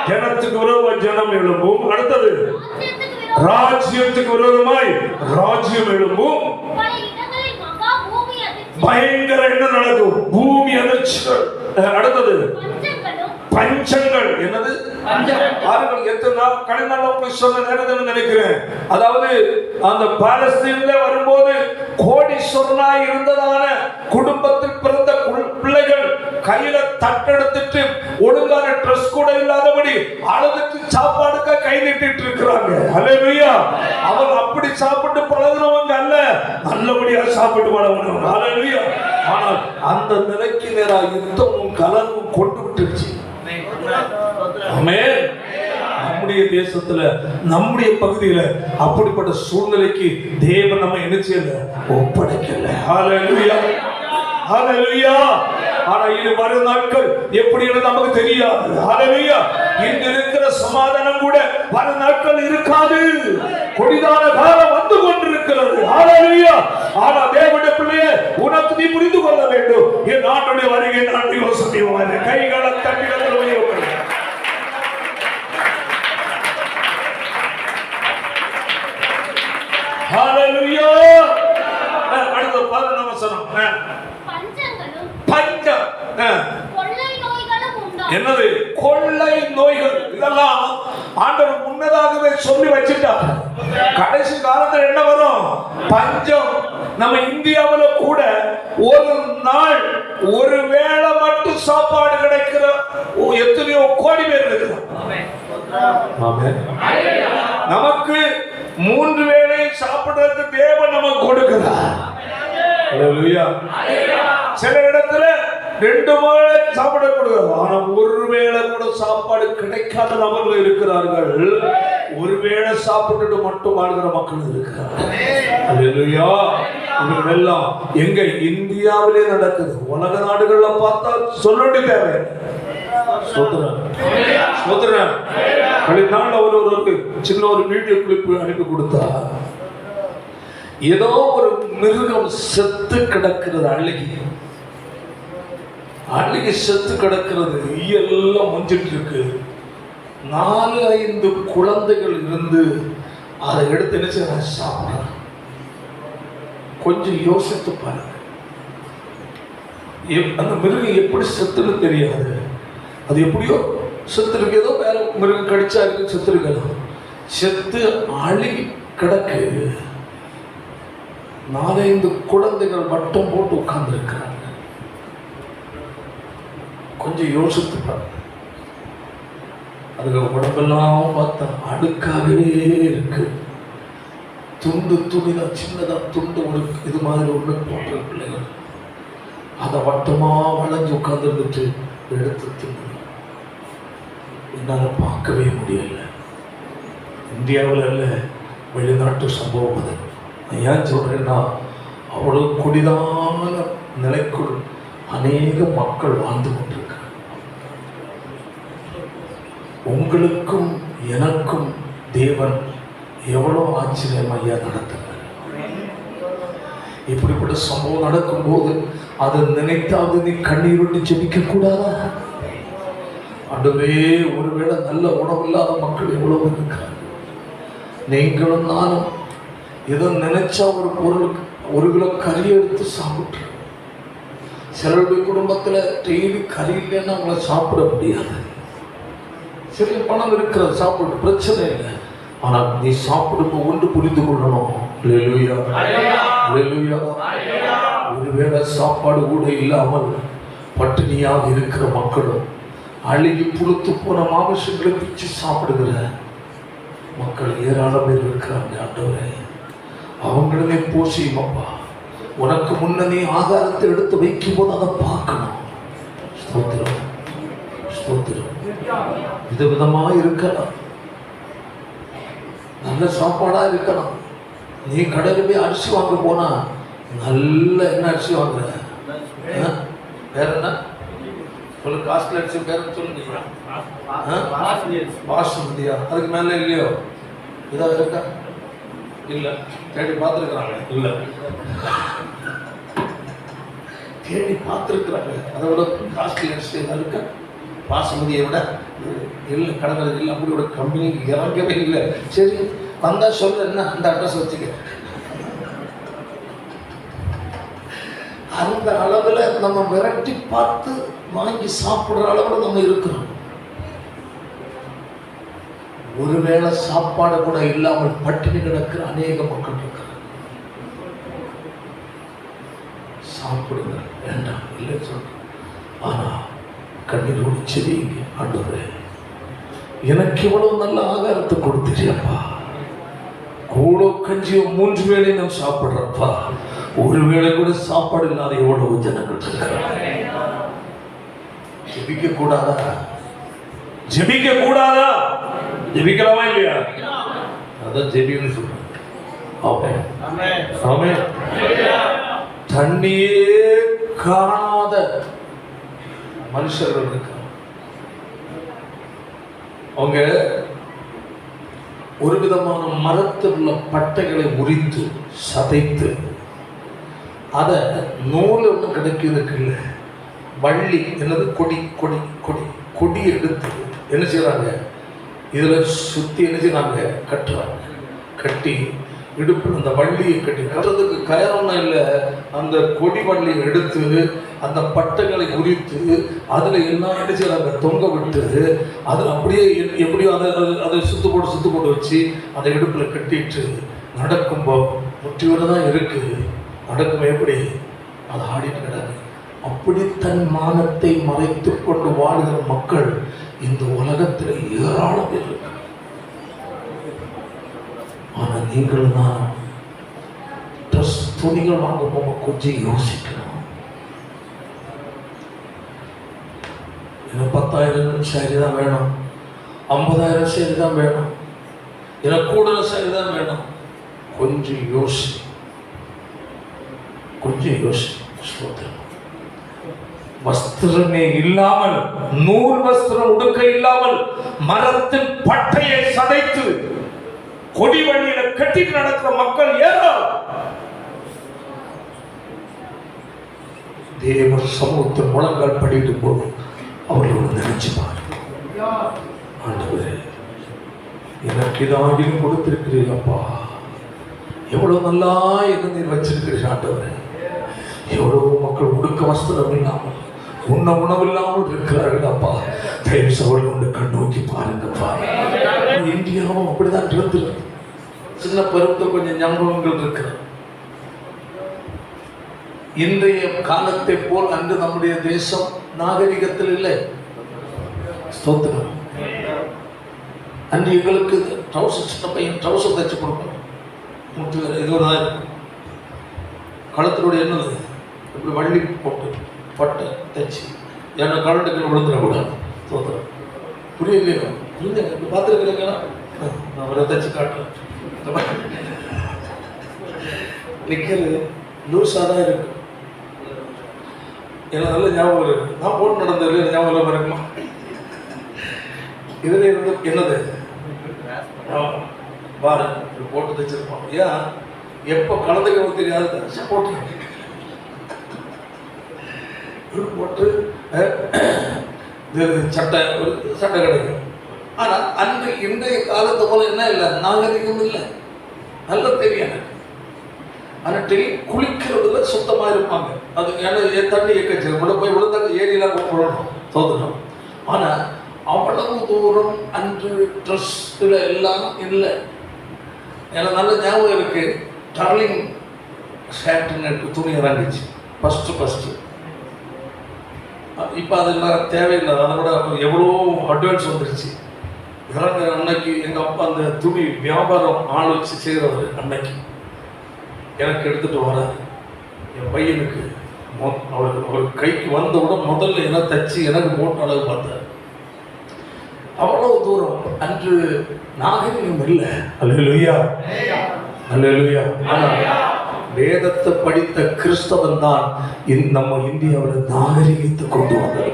ஜனத்துக்கு விரோதமாய் ஜனம் எழும்பும். அடுத்தது ராஜ்யத்துக்கு விரோதமாய் ராஜ்யம் எழும்பும். பயங்கர என்ன நடக்கும்? பூமி அதிர்ச்சிகள். அடுத்தது பஞ்சங்கள். என்னது? நினைக்கிறேன். அதாவது அந்த பாலஸ்தீன்ல வரும்போது கோடீஸ்வரனாய் இருந்ததான குடும்பத்தில் பிறந்த பிள்ளைகள் கையில தட்டெடுத்துட்டு ஒழுங்கான ட்ரெஸ் கூட இல்லாதபடி அழுதுட்டு சாப்பாடுக்க கை நீட்டிட்டு இருக்கிறாங்க. அல்லேலூயா. அவன் அப்படி சாப்பிட்டு பழகுனவங்க அல்ல, நல்லபடியா சாப்பிட்டு பழகுனவங்க. அல்லேலூயா. ஆனால் அந்த நிலைக்கு நேராக யுத்தமும் கலனும் கொண்டு விட்டுருச்சு. ஆமென். நம்முடைய தேசத்துல நம்முடைய பகுதியில அப்படிப்பட்ட சூழ்நிலைக்கு தேவன் நம்ம என்ன செய்யல, ஒப்படைக்கல. ஹல்லேலூயா ஹல்லேலூயா. ஆனா இது வரும் நாட்கள் எப்படி நமக்கு தெரியாது. ஹல்லேலூயா. இங்க இருக்கிற சமாதானம் கூட வரும் நாட்கள் இருக்காது. கொடிதான காலம் வந்து கொண்டிருக்கிறது. ஹல்லேலூயா. ஆனா தேவனுடைய பிள்ளையே, உனக்கு நீ புரிந்து கொள்ள வேண்டும், என் நாட்டுடைய வருகை நான் யோசிப்பேன். கைகளை தட்டிகள் ஹல்லேலூயா. அடுத்த 11 வசனம். பஞ்சம், என்னது? கொள்ளை நோய்கள். இதெல்லாம் ஆண்டவர் முன்னதாகவே சொல்லி வச்சிட்டார். கடைசி காலத்தில் என்ன வரும்? பஞ்சம். நம்ம இந்தியாவில் கூட ஒரு நாள் ஒரு வேளை மட்டும் சாப்பாடு கிடைக்கிற எத்தனையோ கோடி பேர் இருக்கிறோம். நமக்கு 3 வேளை சாப்பிடுறதுக்கு தேவன் நமக்கு கொடுக்கிறார். சில இடத்துல 2 வேளை சாப்பிட கொடுக்கிறார். ஆனா ஒரு வேளை கூட சாப்பாடு கிடைக்காத நபர்கள் இருக்கிறார்கள். ஒரு வேளை சாப்பிட்டுட்டு மட்டும் வாழ்கிற மக்கள் இருக்கிறார்கள். எல்லாம் எங்க இந்தியாவிலே நடக்குது. உலக நாடுகள்ல பார்த்தா சொல்ல தேவை. ஒருவருக்கு சின்ன ஒரு வீடியோ கிளிப் அனுப்பி கொடுத்தா, ஏதோ ஒரு மிருகம் செத்து கிடக்கிறது. அழுகி செத்து கிடக்கிறது. எல்லாம் மஞ்சிட்டு இருக்கு. 4-5 குழந்தைகள் இருந்து அதை எடுத்து என்ன செய்ய சாப்பிடுறாங்க. கொஞ்சம் யோசித்து பாருங்க. அந்த மிருகம் எப்படி செத்துன்னு தெரியாது. அது எப்படியோ செத்து இருக்கு. ஏதோ வேற மிருகம் கடிச்சா இருக்கு, செத்து இருக்கலாம். செத்து அழுகி கிடக்கு. 4-5 குழந்தைகள் வட்டம் போட்டு உட்கார்ந்து இருக்கிறாங்க. கொஞ்சம் யோசித்து பாருங்க. அதுக்கு உடம்பெல்லாம் பார்த்தா அடுக்காகவே இருக்கு. துண்டு துணிதான், சின்னதா துண்டு ஒரு இது மாதிரி ஒண்ணு போன்ற பிள்ளைகள் அதை வட்டமா வளைஞ்சு உட்கார்ந்து இருந்துட்டு எடுத்து தின்னு என்னால பார்க்கவே முடியல. இந்தியாவில் இல்லை, வெளிநாட்டு சம்பவம் அது. நான் ஏன் சொல்றேன்னா, அவ்வளவு கொடிதான நிலைக்குள் அநேக மக்கள் வாழ்ந்து கொண்டிருக்கிறார். உங்களுக்கும் எனக்கும் தேவன் எவ்வளவு ஆச்சரியம் ஐயா நடத்துகிறார். இப்படிப்பட்ட சம்பவம் நடக்கும்போது அதை நினைத்தாவது நீ கண்ணீர் விட்டு ஜெபிக்க கூடாதா? ஆண்டவரே, ஒருவேளை நல்ல உணவு இல்லாத மக்கள் எவ்வளவு இருக்கிறார். நீங்களும் நானும் ஏதோ நினைச்சா ஒரு பொருளுக்கு 1 கிலோ கறி எடுத்து சாப்பிட்டு, சிலருடைய குடும்பத்தில் டெய்லி கறி இல்லைன்னா அவங்கள சாப்பிட முடியாது. சில பணம் இருக்கிறது, சாப்பிட பிரச்சனை இல்லை. ஆனால் நீ சாப்பிடும்போது ஒன்று புரிந்து கொள்ளணும். அல்லேலூயா, அல்லேலூயா. ஒருவேளை சாப்பாடு கூட இல்லாமல் பட்டினியாக இருக்கிற மக்களும், அழுகி புழுத்து போன மாமிசங்களை பிச்சு சாப்பிடுகிற மக்கள் ஏராளம் பேர் இருக்கிறாங்க. ஆண்டவரே, அவங்களுமே போசியும் அப்பா. உனக்கு முன்ன நீ ஆகாரத்தை எடுத்து வைக்கும் போது அதை பார்க்கணும். ஸ்தோத்திரம், ஸ்தோத்திரம். விதவிதமாக இருக்கலாம், நல்ல சாப்பாடா இருக்கலாம். நீ கடையில் போய் அரிசி வாங்க போனா நல்ல என்ன அரிசி வாங்குற? வேற என்ன சொல்லு? காஸ்ட்லி அரிசி பேர் சொல்லுங்க. பாசுமதியா? அதுக்கு மேல இல்லையோ? இதாக இருக்கா? இல்லை. தேடி பார்த்துருக்குறாங்க. இல்லை, தேடி பார்த்துருக்குறாங்க. அதை விட காஸ்ட்லி அரிசி எதாவது இருக்கா? பாசுமதியை விட இல்லை, கடற்கரை இல்லை. அப்படியோட கம்பெனி இறங்கவே இல்லை. சரி வந்தா சொல்ல, என்ன அந்த அட்ரஸ் வச்சுக்க. அந்த அளவில் நம்ம விரட்டி பார்த்து வாங்கி சாப்பிடுற அளவில் நம்ம இருக்கிறோம். ஒருவேளை சாப்பாடு கூட இல்லாமல் பட்டினி கிடக்கிற அநேக மக்கள் இருக்கிறார். சாப்பிடுங்க வேண்டாம் இல்லை சொல்ற, ஆனா கண்ணீரோடு செவிங்க. ஆண்டவரே, எனக்கு இவ்வளவு நல்ல ஆகாரத்தை கொடுத்துறியப்பா. கூடோ கஞ்சியோ 3 வேளை நான் சாப்பிடுறப்பா. ஒரு வேளை கூட சாப்பாடு இல்லாத எவ்வளவு ஜனங்கள் இருக்கிறாங்க. ஜெபிக்க கூடாதா? ஜெபிக்க கூடாதா? ஜெபிக்கலாமா இல்லையா? அதான் ஜெபின்னு சொல்றேன். ஆமென், ஆமென். தண்ணியே காணாத மனுஷர்கள் இருக்காங்க. அவங்க ஒரு விதமான மரத்தில் உள்ள பட்டைகளை உரித்து சதைத்து, அதை நூல் ஒன்று கிடைக்கிறதுக்கு இல்லை, வள்ளி என்னது கொடி கொடி கொடி கொடி எடுத்து என்ன செய்யறாங்க, இதில் சுற்றி என்ன செய்யறாங்க, கட்டுறாங்க. கட்டி இடுப்பில் அந்த வள்ளியை கட்டி கட்டுறதுக்கு கயறம்னா இல்லை, அந்த கொடி வள்ளியை எடுத்து அந்த பட்டைகளை உரித்து அதில் எல்லாம் என்ன செய்யறாங்க, தொங்க விட்டு அதில் அப்படியே எப்படியோ அதை சுத்து போட்டு வச்சு அந்த இடுப்பில் கட்டிட்டு நடக்கும்போது முற்றியோடு தான் இருக்கு. நடக்கும் எப்படி அதை ஆடிட்டு கிடாது. அப்படி தன் மானத்தை மறைத்து கொண்டு வாழ்கிற மக்கள் இந்த உலகத்தில் ஏராளம் பேர் இருக்கு. ஆனா நீங்கள் தான் ட்ரெஸ் துணிகள் வாங்க போக கொஞ்சம் யோசிக்கணும். எனக்கு 10,000 சேரி தான் வேணும், 50,000 சேரி தான் வேணும், எனக்கு கூடுதல் சேரி தான் வேணும். கொஞ்சம் யோசி, கொஞ்சம் யோசி. வஸ்திரமே இல்லாமல், நூல் வஸ்திரம் உடுக்க இல்லாமல் மரத்தின் பட்டையை சதைத்து கொடி வண்டியில கட்டிட்டு நடக்கிற மக்கள் ஏராளம். தேவ சமூகத்தின் முழங்கால் படிட்டு போது அவர்களோடு நினைச்சு பாருங்க. ஆண்டவரே, எனக்கு இதாகிலும் கொடுத்திருக்கிறீர்களப்பா. எவ்வளவு நல்லா என்ன நீர் வச்சிருக்கிறீர்கள் ஆண்டவரே. எவ்வளவு மக்கள் உடுக்க வஸ்திரம் இல்லாமல், உண்ண உணவு இல்லாமல் இருக்கிறார்கள் அப்பா. தயவு சவல் கொண்டு கண் நோக்கி பாருங்கப்பா. இந்தியாவும் அப்படிதான் இருந்திருக்கு. சின்ன பருவத்தில் கொஞ்சம் ஞாபகங்கள் இருக்கிறது. இன்றைய காலத்தை போல் அன்று நம்முடைய தேசம் நாகரிகத்தில் இல்லை. ஸ்தோத்திரம். அன்று எங்களுக்கு ட்ரௌசர், சின்ன பையன் ட்ரௌசர் தைச்சு கொடுக்கணும். முட்டு இது ஒரு களத்தினுடைய என்னது இப்படி வள்ளி போட்டு பட்டை தைச்சு ஏன்னா கரண்ட்டுக்கு விழுந்துடக்கூடாது. ஸ்தோத்திரம். புரியலையோ? இல்லை, இப்படி பார்த்துருக்கிறீங்களா? நான் அவரை தைச்சு காட்டுறேன். நிற்கிறது லூஸாக தான் இருக்கு. எனக்கு நல்ல ஞாபகம் இருக்கு. நான் போட்டு நடந்தது ஞாபகம் இல்லாமல் இருக்குமா? இதில் இருந்து என்னது பாரு போட்டு தைச்சிருப்பான். ஏன் எப்போ கலந்துக்கவும் தெரியாது போட்டு போட்டு சட்டை ஒரு சட்டை கிடைக்கும். ஆனால் அன்று இன்றைய காலத்து போல என்ன இல்லை, நாகரிகம் இல்லை. நல்லா தெரியும் எனக்கு. ஆனால் குளிக்கிறதுல சுத்தமாக இருப்பாங்க. அது ஏன்னா தண்ணி எக்கச்சிடும் கூட போய் விழுந்தாங்க ஏரியெல்லாம் போடணும் தோதணும். ஆனால் அவ்வளவு தூரம் அன்று ட்ரெஸ்ஸில் எல்லாம் இல்லை. எனக்கு நல்ல ஞாபகம் இருக்குது. டார்லிங் ஷர்ட்டுன்னு துணி இறங்கிச்சு ஃபஸ்ட்டு. இப்போ அதெல்லாம் தேவையில்லை. அதை விட எவ்வளோ அட்வான்ஸ் வந்துருச்சு. இறங்குற அன்னைக்கு எங்கள் அப்பா அந்த துணி வியாபாரம் ஆள் வச்சு செய்கிறவர் அன்னைக்கு எனக்கு எடுத்துகிட்டு வராது. என் பையனுக்கு அவர் கைக்கு வந்தவுடன் முதல்ல என்ன தச்சு எனக்கு போட்ட அளவு பார்த்தார். அவ்வளவு தூரம் அன்று நாகரிகம் இல்லை. அல்லேலூயா அல்லேலூயா. ஆனால் வேதத்தை படித்த கிறிஸ்தவன் தான் நம்ம இந்தியாவில் நாகரிகத்தை கொண்டு வந்தார்.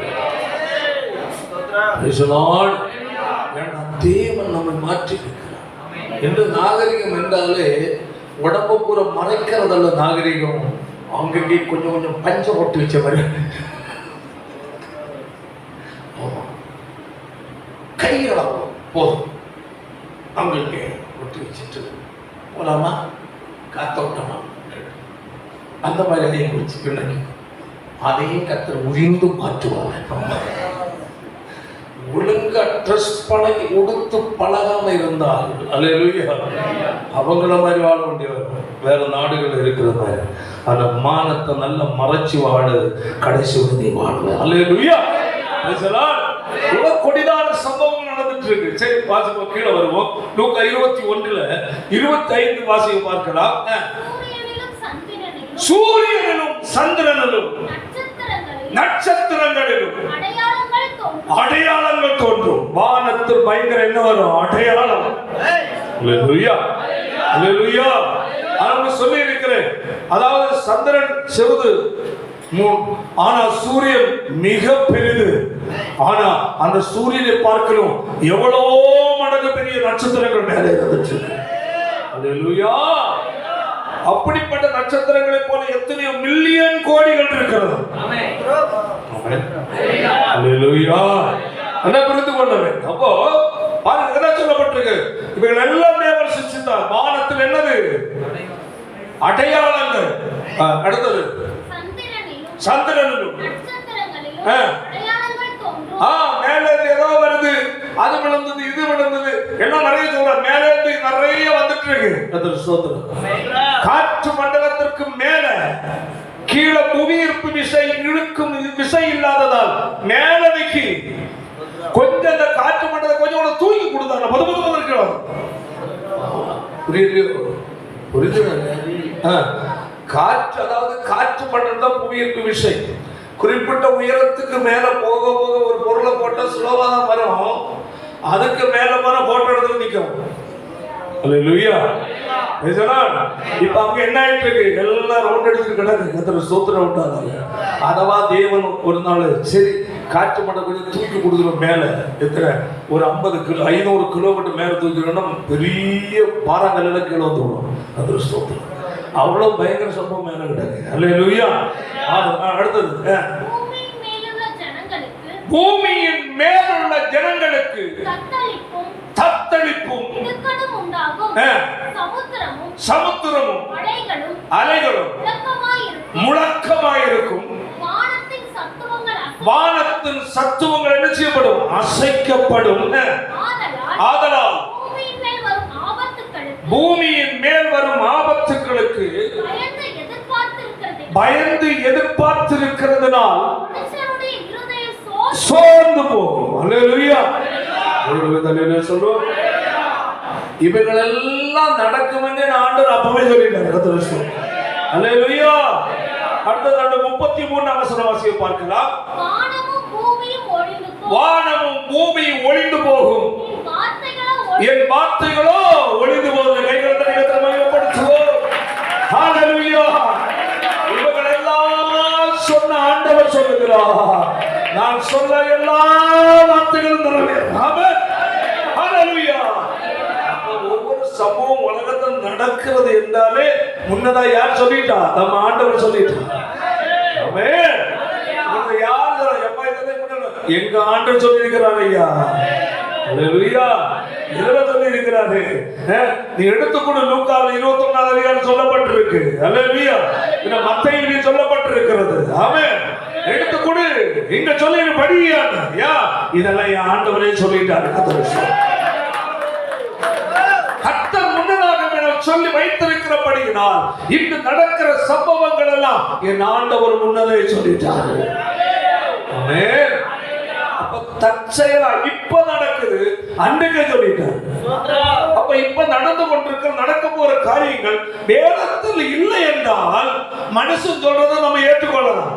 தேவன் நம்மை மாற்றி என்று நாகரிகம் என்றாலே உடம்பு பூரா மறைக்கிறதல்ல நாகரிகம். அங்கங்கே கொஞ்சம் கொஞ்சம் பஞ்சம் ஒட்டி வச்ச மாதிரி கையளவு போதும் அங்கே ஒட்டி வச்சுட்டு போலாமா காத்தோட்டமா அந்த மாதிரி அதையும் குடிச்சு பின்னாடி அதையும் கத்தர் உழிந்து மாற்றுவாங்க. ஒழுங்கா ட்ரெஸ் பழகி உடுத்து பழகாம இருந்தால் அல்லேலூயா அவங்கள மாதிரி வாழ வேண்டியவர் வேற நாடுகள் இருக்கிற மாதிரி. அந்த மானத்தை நல்ல மறைச்சு வாழ கடைசி உறுதி வாழ்வார். அல்லேலூயா. கொடிதான சம்பவம் நடந்துட்டு இருக்கு. சரி வாசிப்போம், கீழே வருவோம். லூக்கா 21:25 வாசிக்க பார்க்கலாம். சூரியனிலும் சந்திரனிலும் நட்சத்திரங்களிலும் அடையாளங்கள் தோன்றும். வானத்தில் பயங்கர என்ன வரும்? அடையாளம். அல்லேலூயா அல்லேலூயா. நான் சொல்லி இருக்கிறேன். அதாவது சந்திரன் செவுது, ஆனா சூரியன் மிக பெரிது. ஆனா அந்த சூரியனை பார்க்கணும் எவ்வளவோ மடங்கு பெரிய நட்சத்திரங்கள் மேலே இருந்துச்சு. அல்லேலூயா. அப்படிப்பட்ட நட்சத்திரங்களை போல எத்தனையோ மில்லியன் கோடிகள் இருக்கிறது. அல்லேலூயா. என்ன புரிந்து கொள்ள வேண்டும். அப்போ பாருங்க என்ன சொல்லப்பட்டிருக்கு. இவர்கள் எல்லாம் தேவன் சிருஷ்டித்தார். வானத்தில் என்னது? அடையாளங்கள். அடுத்தது சந்திரனிலும் மேல ஏதோ வருது, அது விழுந்தது, இது விழுந்தது, எல்லாம் நிறைய சொல்ற. மேல இருந்து நிறைய வந்துட்டு இருக்கு. காற்று மண்டலத்திற்கு மேல கீழே புவியீர்ப்பு விசை இழுக்கும் விசை இல்லாததால் மேலவைக்கு கொஞ்சம் அந்த காற்று மண்டலத்தை கொஞ்சம் கூட தூக்கி கொடுத்தாங்க. பது இருக்கிறோம். புரியுது? காற்று, அதாவது காற்று மண்டலம் தான் புவியீர்ப்பு விசை. குறிப்பிட்ட உயரத்துக்கு மேல போக போக ஒரு பொருளை போட்டா சுலபமா தான் வரும். அதுக்கு மேல போன போட்ட இடத்துல நிற்கும். அல்லேலூயா. இப்ப அங்க என்ன ஆயிட்டு இருக்கு? எல்லாம் ரவுண்ட் அடிச்சுட்டு கிடக்கு. சோத்திரம் விட்டாங்க. அதவா தேவன் ஒரு நாள் சரி காற்று மண்டலம் கொஞ்சம் தூக்கி கொடுக்குறோம். மேல எத்தனை ஒரு 50 கிலோ 500 கிலோமீட்டர் மேல தூக்கிட்டோம்னா பெரிய பாறாங்கல்ல கீழே வந்து விடும். அது சோத்திரம். அவ்வளவு பயங்கர சம்பவம் மேல கிடக்கு. அல்லேலூயா. அடுத்தது பூமியின் மேலுள்ள ஜனங்களுக்கு தத்தளிப்பும் சமுத்திரமும் அலைகளும் முழக்கமாயிருக்கும். வானத்தின் சத்துவங்கள் என்ன செய்யப்படும்? அசைக்கப்படும். ஆதலால் பூமியின் மேல் வரும் ஆபத்துக்களுக்கு பயந்து எதிர்பார்த்திருக்கிறதுனால் சோர்ந்து போகும். அல்லேலூயா. சொல்லுவோம். இவைகள் எல்லாம் நடக்கும் என்று ஆண்டவர் அப்பவே சொல்லிட்டார். அல்லேலூயா. அடுத்தது 33 வசனம் வாசிக்க பார்க்கலாம். வானமும் பூமியும் ஒளிந்து போகும், என் வார்த்தைகளோ ஒளிந்து போகுது. கைகளை மகிமைப்படுத்துவோம். ஹல்லேலூயா. நான் சொல்ல எல்லா வார்த்தைகளும் நிறைவேறும். ஆமென். ஹalleluya. ஒவ்வொரு சம்பவம் உலகத்தில் நடக்கிறது என்றாலே முன்னதா யார் சொல்லிட்டா? நம்ம ஆண்டவர் சொல்லிட்டா. ஆமென். யார் எப்ப எங்க ஆண்டவர் சொல்லி இருக்கிறார் ஐயா. ஹalleluya. இதெல்லாம் சொல்லி இருக்கிறாரு. நீ எடுத்துக்கொண்டு லூக்காவில் 21 அதிகாரம் சொல்லப்பட்டிருக்கு. ஹalleluya. இந்த மத்தேயுவில் சொல்லப்பட்டிருக்கிறது. ஆமென். எடுத்துக்கொண்டு இங்க சொல்லி படியா. இதெல்லாம் என் ஆண்டவரே சொல்லிட்டாரு. கர்த்தர் முன்னதாக சொல்லி வைத்திருக்கிறபடியினால் இன்று நடக்கிற சம்பவங்கள் எல்லாம் என் ஆண்டவர் முன்னதே சொல்லிட்டாரு. ஆமென். அப்ப தற்செயலா இப்ப நடக்குது, அன்றைக்கே சொல்லிட்டாரு. அப்ப இப்ப நடந்து கொண்டிருக்கிற நடக்க போற காரியங்கள் வேதத்தில் இல்லை என்றால் மனுஷன் சொல்றதை நம்ம ஏற்றுக்கொள்ளலாம்.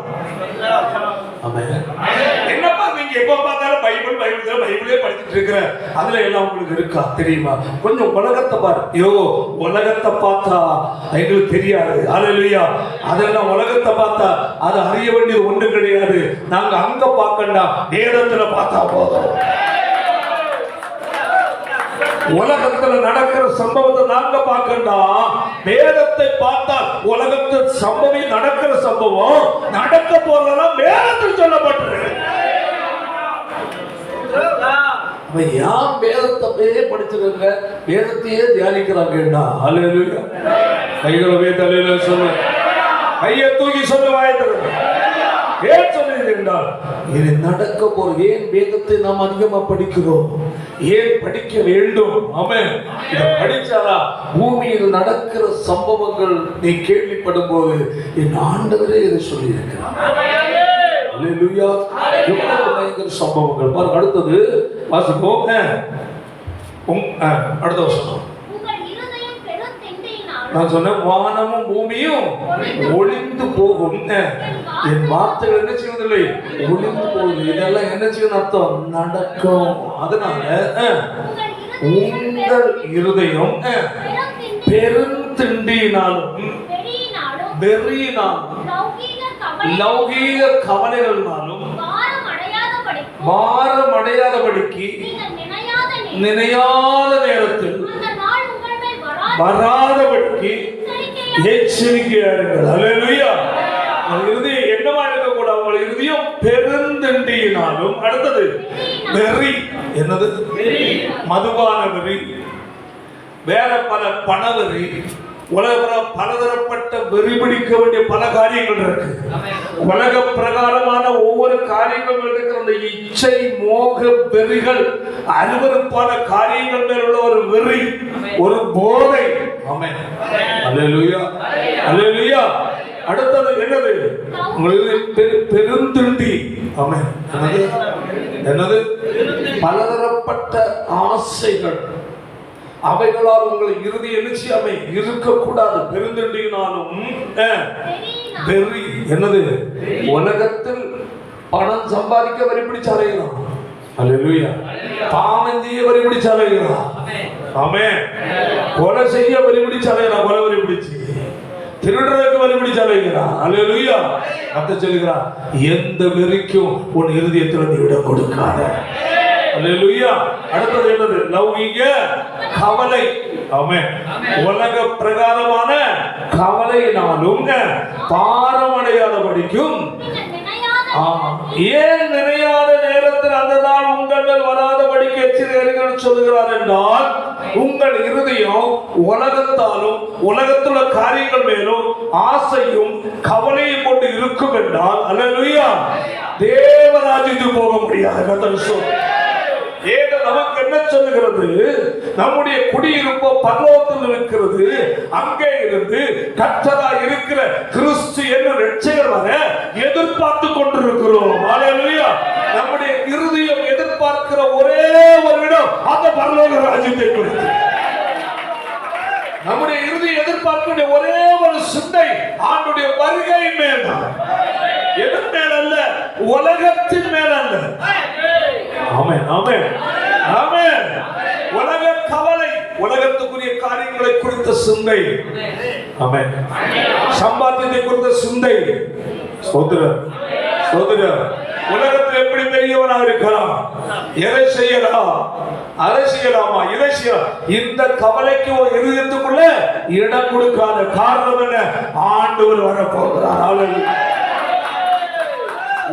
என்னப்பா நீங்க எப்ப பார்த்தாலும் பைபிளே படிச்சுட்டு இருக்கிற, அதுல எல்லாம் உங்களுக்கு இருக்கா தெரியுமா? கொஞ்சம் உலகத்தை பாரு. உலகத்தை பார்த்தா எங்களுக்கு தெரியாது. ஹalleluya. அதெல்லாம் உலகத்தை பார்த்தா அது அறிய வேண்டியது ஒண்ணு கிடையாது. நாங்க அங்க பார்க்கண்டா, வேதத்துல பார்த்தா போதும். உலகத்துல நடக்கிற சம்பவத்தை நாங்க பார்க்கண்டா, வேதத்தை பார்த்தால் உலகத்தில் சம்பவம் நடக்கிற சம்பவம் நடக்க போறதெல்லாம் வேதத்தில் சொல்லப்பட்டிருக்கு. யார் வேதத்தையே படிச்சிருங்க, வேதத்தையே தியானிக்கிறாங்க. ஹalleluya. கைகளவே தலையில சொல்லு, கையை தூக்கி சொல்லு, வாயத்திறங்க. ஏன் சொல்லுது என்றால் இது நடக்க போற. ஏன் வேதத்தை நாம் அதிகமா படிக்கிறோம்? ஏன் படிக்க வேண்டும்? ஆமென். இதை படிச்சாரா பூமியில் நடக்கிற சம்பவங்கள் நீ கேள்விப்படும் போது என் ஆண்டவரே இதை சொல்லி இருக்கிறார். ஹalleluya. எவ்வளவு பயங்கர சம்பவங்கள் பாருங்க. அடுத்தது வாசிப்போம். அடுத்த வருஷம் நான் சொன்னேன், வானமும் பூமியும் ஒளிந்து போகும், என் வார்த்தைகள் என்ன செய்வதில்லை, ஒளிந்து போகுது. இதெல்லாம் என்ன செய்யும் அர்த்தம்? நடக்கும். அதனால உங்கள் இருதயம் பெருந்திண்டியினாலும் வெறியினாலும் லௌகீக கவலைகளினாலும் பாரம் அடையாதபடிக்கு நினையாத நேரத்தில் வராதபடிக்கு எச்சரிக்கையா இருங்கள். ஹalleluya. இருதயம் என்னவா இருக்கக்கூடாது? உங்கள் இருதயம் பெருந்திண்டியினாலும், அடுத்தது வெறி. என்னது? மதுபான வெறி, வேற பல பணவெறி, உலக பலதரப்பட்ட வெறி பிடிக்க வேண்டிய பல காரியங்கள் இருக்கு. உலக பிரகாரமான ஒவ்வொரு காரியங்களும் இருக்கிற அந்த இச்சை, மோக வெறிகள், அருவருப்பான காரியங்கள் மேல் உள்ள ஒரு வெறி, ஒரு போதை. ஆமென். ஹalleluya. ஹalleluya. அடுத்தது என்னது? உங்களுக்கு பெருந்திண்டி. ஆமென். என்னது? பலதரப்பட்ட ஆசைகள், அவைகளால் உங்களை இறுதி எழுச்சியாமை இருக்கக்கூடாது. பெருந்திண்டியினாலும் வெறி. என்னது? உலகத்தில் பணம் சம்பாதிக்க வரி பிடிச்சு அலைகிறான். ஹalleluya. பாவம் செய்ய வரி பிடிச்சு அலைகிறான். ஆமென். கொலை செய்ய வரி பிடிச்சு அலைகிறான். கொலை வரி பிடிச்சு, திருடுறதுக்கு வரி பிடிச்சு அலைகிறான். ஹalleluya. கர்த்தர் சொல்கிறார், எந்த வெறிக்கும் உன் இருதயத்தில் நீ விட கொடுக்காத. ஹalleluya. அடுத்தது என்னது? லௌகீக கவலை. ஆமென். உலக பிரகாரமான கவலையினாலும் பாரம் அடையாதபடிக்கும். ஏன் நினையாத நேரத்தில் அந்த நாள் உங்கள் மேல் வராதபடிக்கு எச்சரிக்கைகள் சொல்லுகிறார் என்றால், உங்கள் இருதயம் உலகத்தாலும் உலகத்துள்ள காரியங்கள் மேலும் ஆசையும் கவலையும் கொண்டு இருக்கும் என்றால், ஹalleluya, தேவராஜ்யத்துக்கு போக முடியாது. கர்த்தர் சொல்றார். ஏன் நமக்கு என்ன சொல்லுகிறது? நம்முடைய குடியிருப்பு பரலோகத்தில் இருக்கிறது. அங்கே இருந்து கர்த்தராய் இருக்கிற கிறிஸ்து என்னும் இரட்சகர் வர எதிர்பார்த்து கொண்டிருக்கிறோம். ஹalleluya. நம்முடைய இருதயம் எதிர்பார்க்கிற ஒரே ஒரு இடம் அந்த பரலோக ராஜ்யத்தை குறித்து. நம்முடைய இருதயம் எதிர்பார்க்கிற ஒரே ஒரு சிந்தை ஆண்டுடைய வருகை மேல். எதன் மேல் அல்ல? உலகத்தின் மேல் அல்ல. ஆமென். ஆமென். ஆமென். உலக கவலை, உலகத்துக்குரிய காரியங்களை குறித்த சிந்தை. ஆமென். சம்பாத்தியத்தை குறித்த சிந்தை. ஸ்தோத்திரம். ஸ்தோத்திரம். உலகத்தில் எப்படி பெரியவனா இருக்கலாம்? எதை செய்யலாம், அதை செய்யலாமா, இதை செய்யலாம். இந்த கவலைக்கு ஒரு இருதயத்துக்குள்ள இடம் கொடுக்காத காரணம் என்ன? ஆண்டவர் வரப்போகிறார்.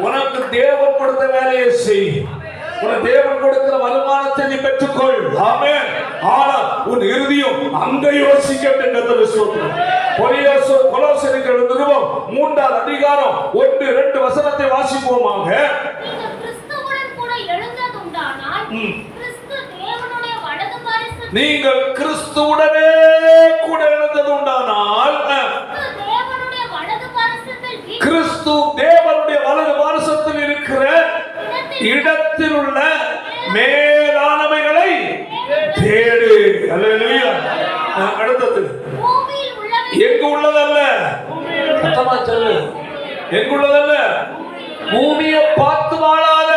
உனக்கு தேவன் கொடுத்த வேலையை செய். உன் தேவன் கொடுக்கிற வருமானத்தை நீ பெற்றுக்கொள். ஆமென். ஆனால் உன் இருதயம் அங்க யோசிக்கட்டும். கர்த்தர் ஸ்தோத்திரம். கொலோசையருக்கு எழுதின நிருபம் 3ஆம் அதிகாரம் 1-2 வசனத்தை வாசிப்போமாக. நீங்கள் கிறிஸ்துவுடனே கூட எழுந்தது உண்டானால் கிறிஸ்து தேவனுடைய வலது பாரசத்தில் இருக்கிற இடத்தில் உள்ள மேலானவைகளை தேடு. அல்லேலூயா. அடுத்தது எங்கு உள்ளதல்ல, சத்தமா சொல்லு, எங்கு உள்ளதல்ல, பூமியை பார்த்து வாழாத,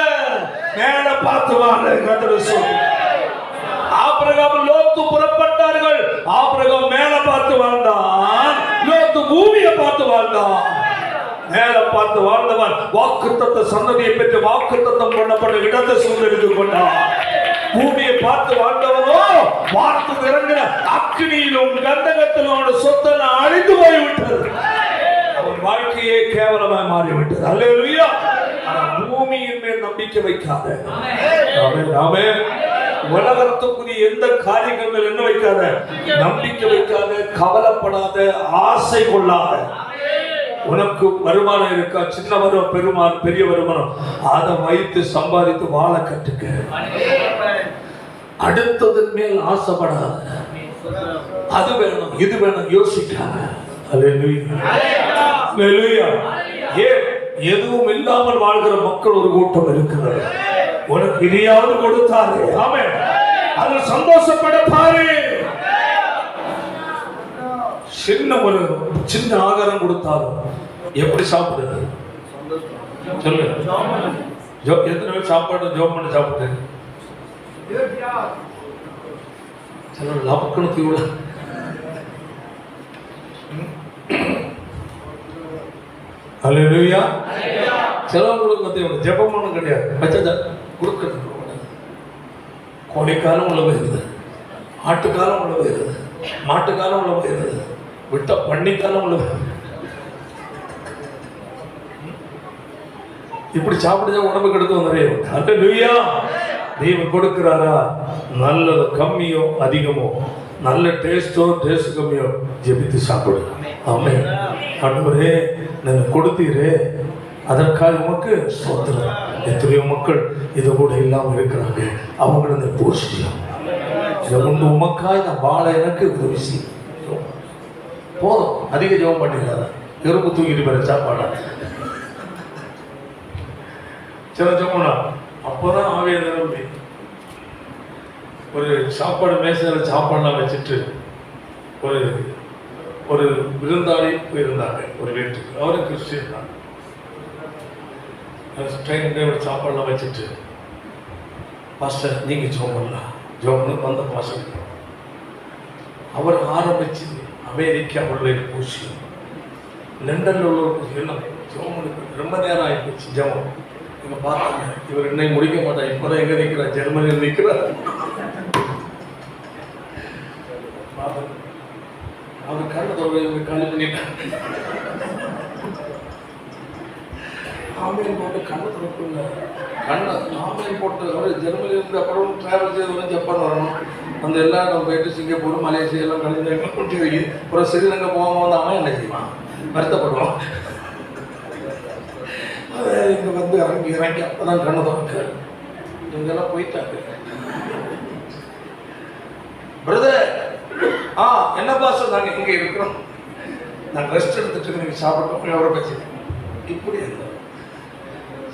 மேல பார்த்து வாழ. கர்த்தர் சொல்றார். ஆபிரகாம் லோத்து புறப்பட்டார்கள். ஆபிரகாம் மேல பார்த்து வாழ்ந்தான், லோத்து பூமியை பார்த்து வாழ்ந்தான். மேல பார்த்து வாழ்ந்தவன் வாக்குத்தத்த சந்ததியை பெற்று வாக்குத்தத்தம் பண்ணப்பட்ட இடத்தை சுதந்திரித்துக் கொண்டான். பூமியை பார்த்து வாழ்ந்தவனோ வார்த்து இறங்கின அக்னியிலும் கந்தகத்திலும் அவனோட சொத்தை அழிந்து போய்விட்டது. அவன் வாழ்க்கையே கேவலமாய் மாறிவிட்டது. அல்லேலூயா. பூமியின் மேல் நம்பிக்கை வைக்காத. ஆமென், ஆமென். உலகத்துக்குரிய எந்த காரியங்கள் என்ன வைக்காத, நம்பிக்கை வைக்காத, கவலைப்படாத, ஆசை கொள்ளாத. உனக்கு வருமானம் இருக்கா, சின்ன வருமானம், பெருமான், பெரிய வருமானம், அதை வைத்து சம்பாதித்து வாழ கற்றுக்க. அடுத்ததன் மேல் ஆசைப்படாத. அது வேணும் இது வேணும் யோசிக்காத. அல்லேலூயா. அல்லேலூயா. ஏன் எதுவும் இல்லாமல் வாழ்கிற மக்கள் ஒரு கூட்டம் இருக்கிறது. உனக்கு இனியாவது கொடுத்தாரு. ஆமென். அது சந்தோஷப்பட பாரு. சின்ன ஆகாரம் கொடுத்தாலும் எப்படி சாப்பிடுறது சொல்லு. எத்தனை பேர் சாப்பாடு ஜோம் பண்ணி சாப்பிட்டு சில லபக்கணத்து இவ்வளவு அல்லேலூயா. சிலவங்களுக்கு வந்து ஜெபம் ஒன்றும் கிடையாது, பச்சை கொடுக்கிறது. கோடைக்காலம் உள்ள போயிருது, ஆட்டுக்காலம் உள்ள போயிருது, மாட்டுக்காலம் உள்ள போயிருது, விட்ட பண்ணிக்காலம் உள்ள. இப்படி சாப்பிடுதான் உடம்புக்கு எடுத்து வந்துடுறேன். அல்லேலூயா. தெய்வம் கொடுக்கிறாரா, நல்லது கம்மியோ அதிகமோ, நல்ல டேஸ்டோ டேஸ்ட் கம்மியோ, ஜெபித்து சாப்பிடு. ஆமென். ஆண்டவரே நீங்க கொடுத்தீரே, அதற்காக உமக்கு ஸ்தோத்திரம். எத்தனையோ மக்கள் இது கூட இல்லாமல் இருக்கிறாங்க, அவங்கள இந்த போஷியம் இதை கொண்டு உமக்காய் நான் வாழ எனக்கு உதவி செய்யும். போதும், அதிக ஜெபம் பண்ணிடுறாங்க. எறும்பு தூக்கிட்டு போற சாப்பாடா சில ஜெபம்னா அப்போதான் ஆவிய நிரம்பி ஒரு சாப்பாடு மேசையில் சாப்பாடுலாம் வச்சுட்டு ஒரு ஒரு விருந்தாளி போயிருந்தாங்க ஒரு வீட்டுக்கு. அவரும் கிறிஸ்டியன் தான். ட்ரெயின்லேயே ஒரு சாப்பாடுலாம் வச்சுட்டு, பாஸ்டர் நீங்கள் ஜோம் பண்ணலாம், ஜோம்னு வந்த பாஸ்டர். அவர் ஆரம்பிச்சு அமெரிக்காவுள்ள பூசி, லண்டனில் உள்ள எல்லாம் ஜோமனுக்கு ரொம்ப நேரம் ஆகிப்போச்சு. ஜெபம் இவங்க பார்த்தாங்க, இவர் என்னை முடிக்க மாட்டார், இப்போதான் எங்கே நிற்கிறார், ஜெர்மனியில் நிற்கிறார். அவர் கண்ணை தொடர்பு காலி பண்ணிட்டாங்க. ஆன்லைன் போட்டு கண்ணை தொடர்பு கண்ணை ஆன்லைன் போட்டு அவர் ஜெர்மனியிலிருந்து அப்புறம் ட்ராவல் செய்து வரணும், ஜப்பான் வரணும். அந்த எல்லாம் நம்ம போயிட்டு சிங்கப்பூர் மலேசியா எல்லாம் கலந்து கூட்டி வை. அப்புறம் ஸ்ரீலங்கா போகாமல் வந்து அவன் என்ன செய்வான், வருத்தப்படுவான். அதை இங்கே வந்து இறங்கி அப்போ தான் கண்ணை தொடர்க்காரு. இவங்கெல்லாம் போயிட்டாங்க. பிரதர் என்ன பாஸ்டர் நாங்கள் இங்கே இருக்கிறோம், நாங்கள் ரெஸ்ட் எடுத்துட்டு நீங்கள் சாப்பிட்டோம், அவரை பேசி இப்படி இருந்தோம்.